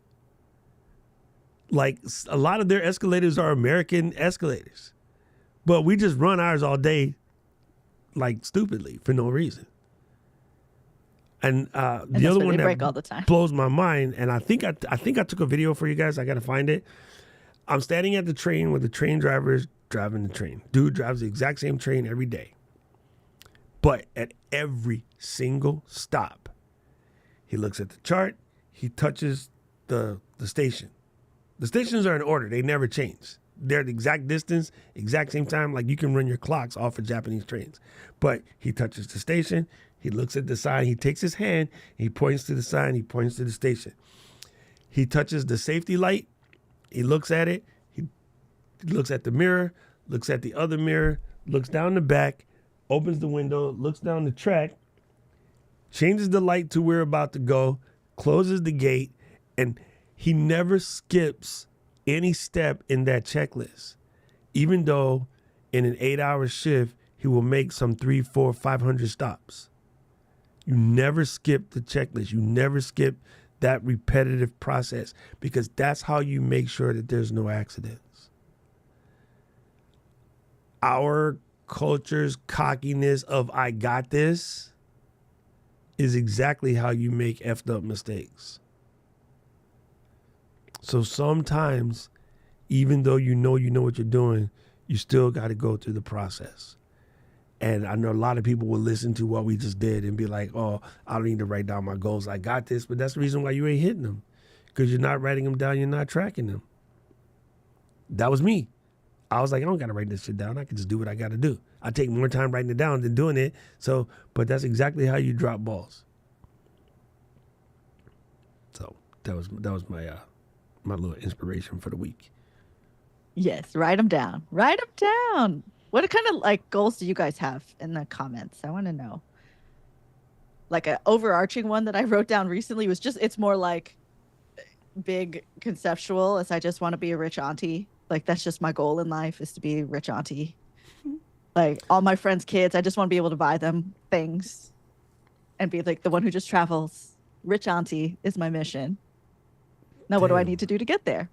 Like, a lot of their escalators are American escalators, but we just run ours all day, like, stupidly for no reason. And the that's other why one they break that all the time. blows my mind, and I think I took a video for you guys. I got to find it. I'm standing at the train where the train driver is driving the train. Dude drives the exact same train every day. But at every single stop, he looks at the chart, he touches the station. The stations are in order, they never change. They're the exact distance, exact same time, like you can run your clocks off of Japanese trains. But he touches the station, he looks at the sign, he takes his hand, he points to the sign, he points to the station. He touches the safety light, he looks at it, he looks at the mirror, looks at the other mirror, looks down the back, opens the window, looks down the track, changes the light to where we're about to go, closes the gate, and he never skips any step in that checklist. Even though in an 8-hour shift, he will make some 300, 400, 500 stops. You never skip the checklist. You never skip that repetitive process, because that's how you make sure that there's no accidents. Our culture's cockiness of I got this is exactly how you make effed up mistakes. So sometimes, even though you know what you're doing, you still got to go through the process. And I know a lot of people will listen to what we just did and be like, oh, I don't need to write down my goals. I got this. But that's the reason why you ain't hitting them, because you're not writing them down. You're not tracking them. That was me. I was like, I don't got to write this shit down. I can just do what I got to do. I take more time writing it down than doing it. So, but that's exactly how you drop balls. So that was my my little inspiration for the week. Yes, write them down. Write them down. What kind of like goals do you guys have in the comments? I want to know. Like an overarching one that I wrote down recently was just, it's more like big conceptual, as I just want to be a rich auntie. Like that's just my goal in life, is to be a rich auntie. Like all my friends' kids, I just want to be able to buy them things and be like the one who just travels. Rich auntie is my mission. Now, what do I Damn. need to do to get there?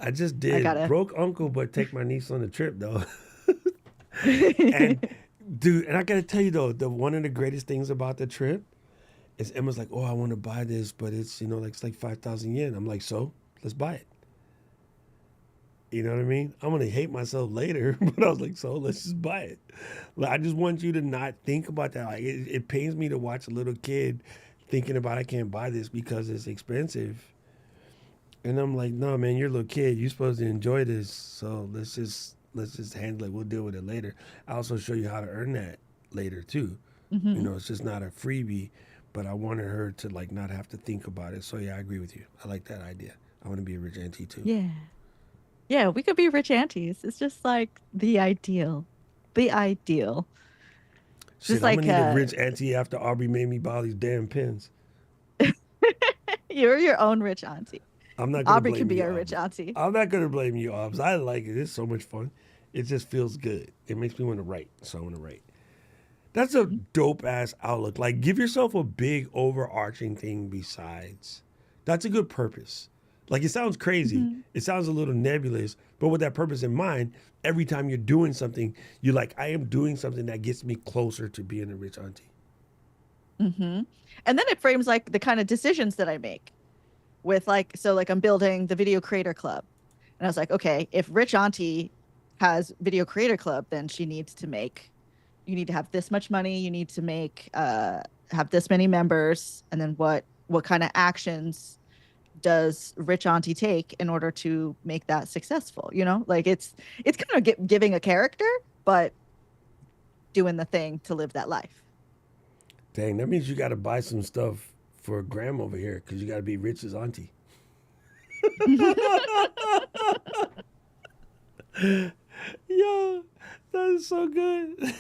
I just did gotta- broke uncle, but take my niece on a trip though. And dude, and I gotta tell you though, one of the greatest things about the trip is Emma's like, oh, I want to buy this, but it's, you know, like it's like 5,000 yen. I'm like, so let's buy it. You know what I mean? I'm gonna hate myself later, but I was like, so let's just buy it. Like, I just want you to not think about that. Like, it pains me to watch a little kid thinking about I can't buy this because it's expensive. And I'm like, no, man, you're a little kid. You're supposed to enjoy this. So let's just handle it. We'll deal with it later. I also show you how to earn that later too. You know, it's just not a freebie. But I wanted her to like not have to think about it. So yeah, I agree with you. I like that idea. I want to be a rich auntie too. Yeah. Yeah, we could be rich aunties. It's just like the ideal. The ideal. Shit, Just I'm like gonna need a rich auntie after Aubrey made me buy all these damn pens. you're your own rich auntie. I'm not gonna Aubrey blame can be you, our rich Aubrey. auntie. I'm not gonna blame you, Obs. I like it. It's so much fun. It just feels good. It makes me want to write. So I want to write. That's a dope ass outlook. Like, give yourself a big overarching thing besides. That's a good purpose. Like, it sounds crazy. It sounds a little nebulous, but with that purpose in mind, every time you're doing something, you're like, I am doing something that gets me closer to being a rich auntie. And then it frames like the kind of decisions that I make with like, so like I'm building the video creator club. And I was like, okay, if rich auntie has video creator club, then she needs to make, you need to have this much money. You need to make, have this many members. And then what kind of actions does rich auntie take in order to make that successful? You know, like it's kind of giving a character, but doing the thing to live that life. Dang, that means you got to buy some stuff for Graham over here because you got to be rich as auntie. Yo, that is so good.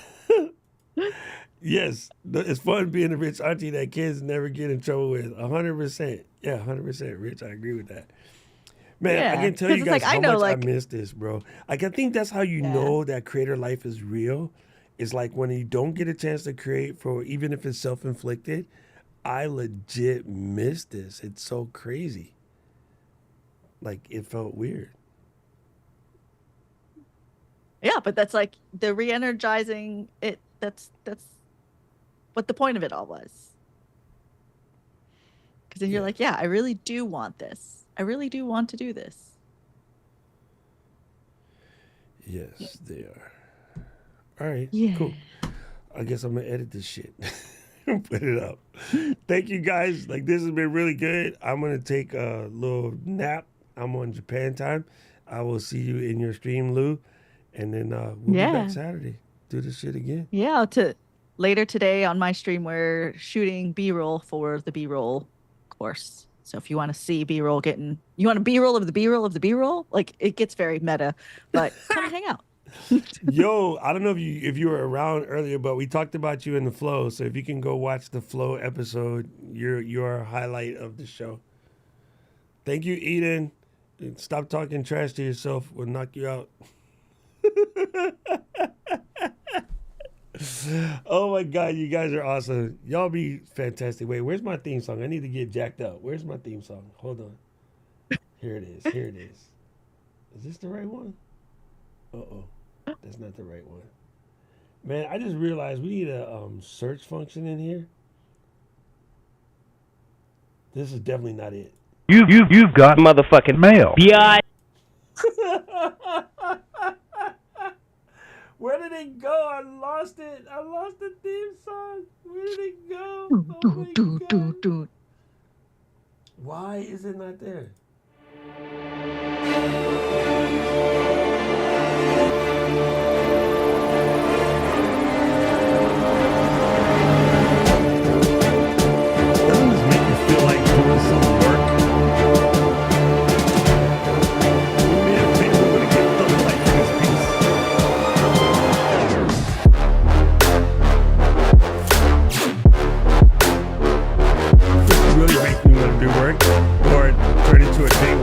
Yes, it's fun being a rich auntie that kids never get in trouble with. 100%. Yeah, 100% rich. I agree with that. Man, I Yeah, can tell 'cause you it's guys like, I how know, much I like- miss this, bro. Like, I think that's how you Yeah. know that creator life is real. It's like when you don't get a chance to create for, even if it's self-inflicted, I legit miss this. It's so crazy. Like, it felt weird. Yeah, but that's like the re-energizing it. That's what the point of it all was. Because then you're Yeah. like, yeah, I really do want this. I really do want to do this. Yes, they are. All right, Yeah. cool. I guess I'm gonna edit this shit and put it up. Thank you guys. Like, this has been really good. I'm gonna take a little nap. I'm on Japan time. I will see you in your stream, Lou, and then we'll be Yeah. back Saturday. Do this shit again. Yeah. Later today on my stream, we're shooting B-roll for the B-roll course. So if you want to see B-roll you want a B-roll of the B-roll of the B-roll, like it gets very meta, but come and hang out. Yo, I don't know if you were around earlier, but we talked about you in the flow. So if you can go watch the flow episode, you're a highlight of the show. Thank you, Eden. And stop talking trash to yourself. We'll knock you out. Oh my God, you guys are awesome. Y'all be fantastic. Wait, where's my theme song? I need to get jacked up. Where's my theme song? Hold on. Here it is. Here it is. Is this the right one? Uh-oh. That's not the right one. Man, I just realized we need a search function in here. This is definitely not it. You've got motherfucking mail. Yeah. Where did it go? I lost it. I lost the theme song. Where did it go? Oh my God. Why is it not there? Doesn't this make you feel like doing some work? Man, maybe we're gonna get another light for this piece. This really makes me want to do work or turn into a thing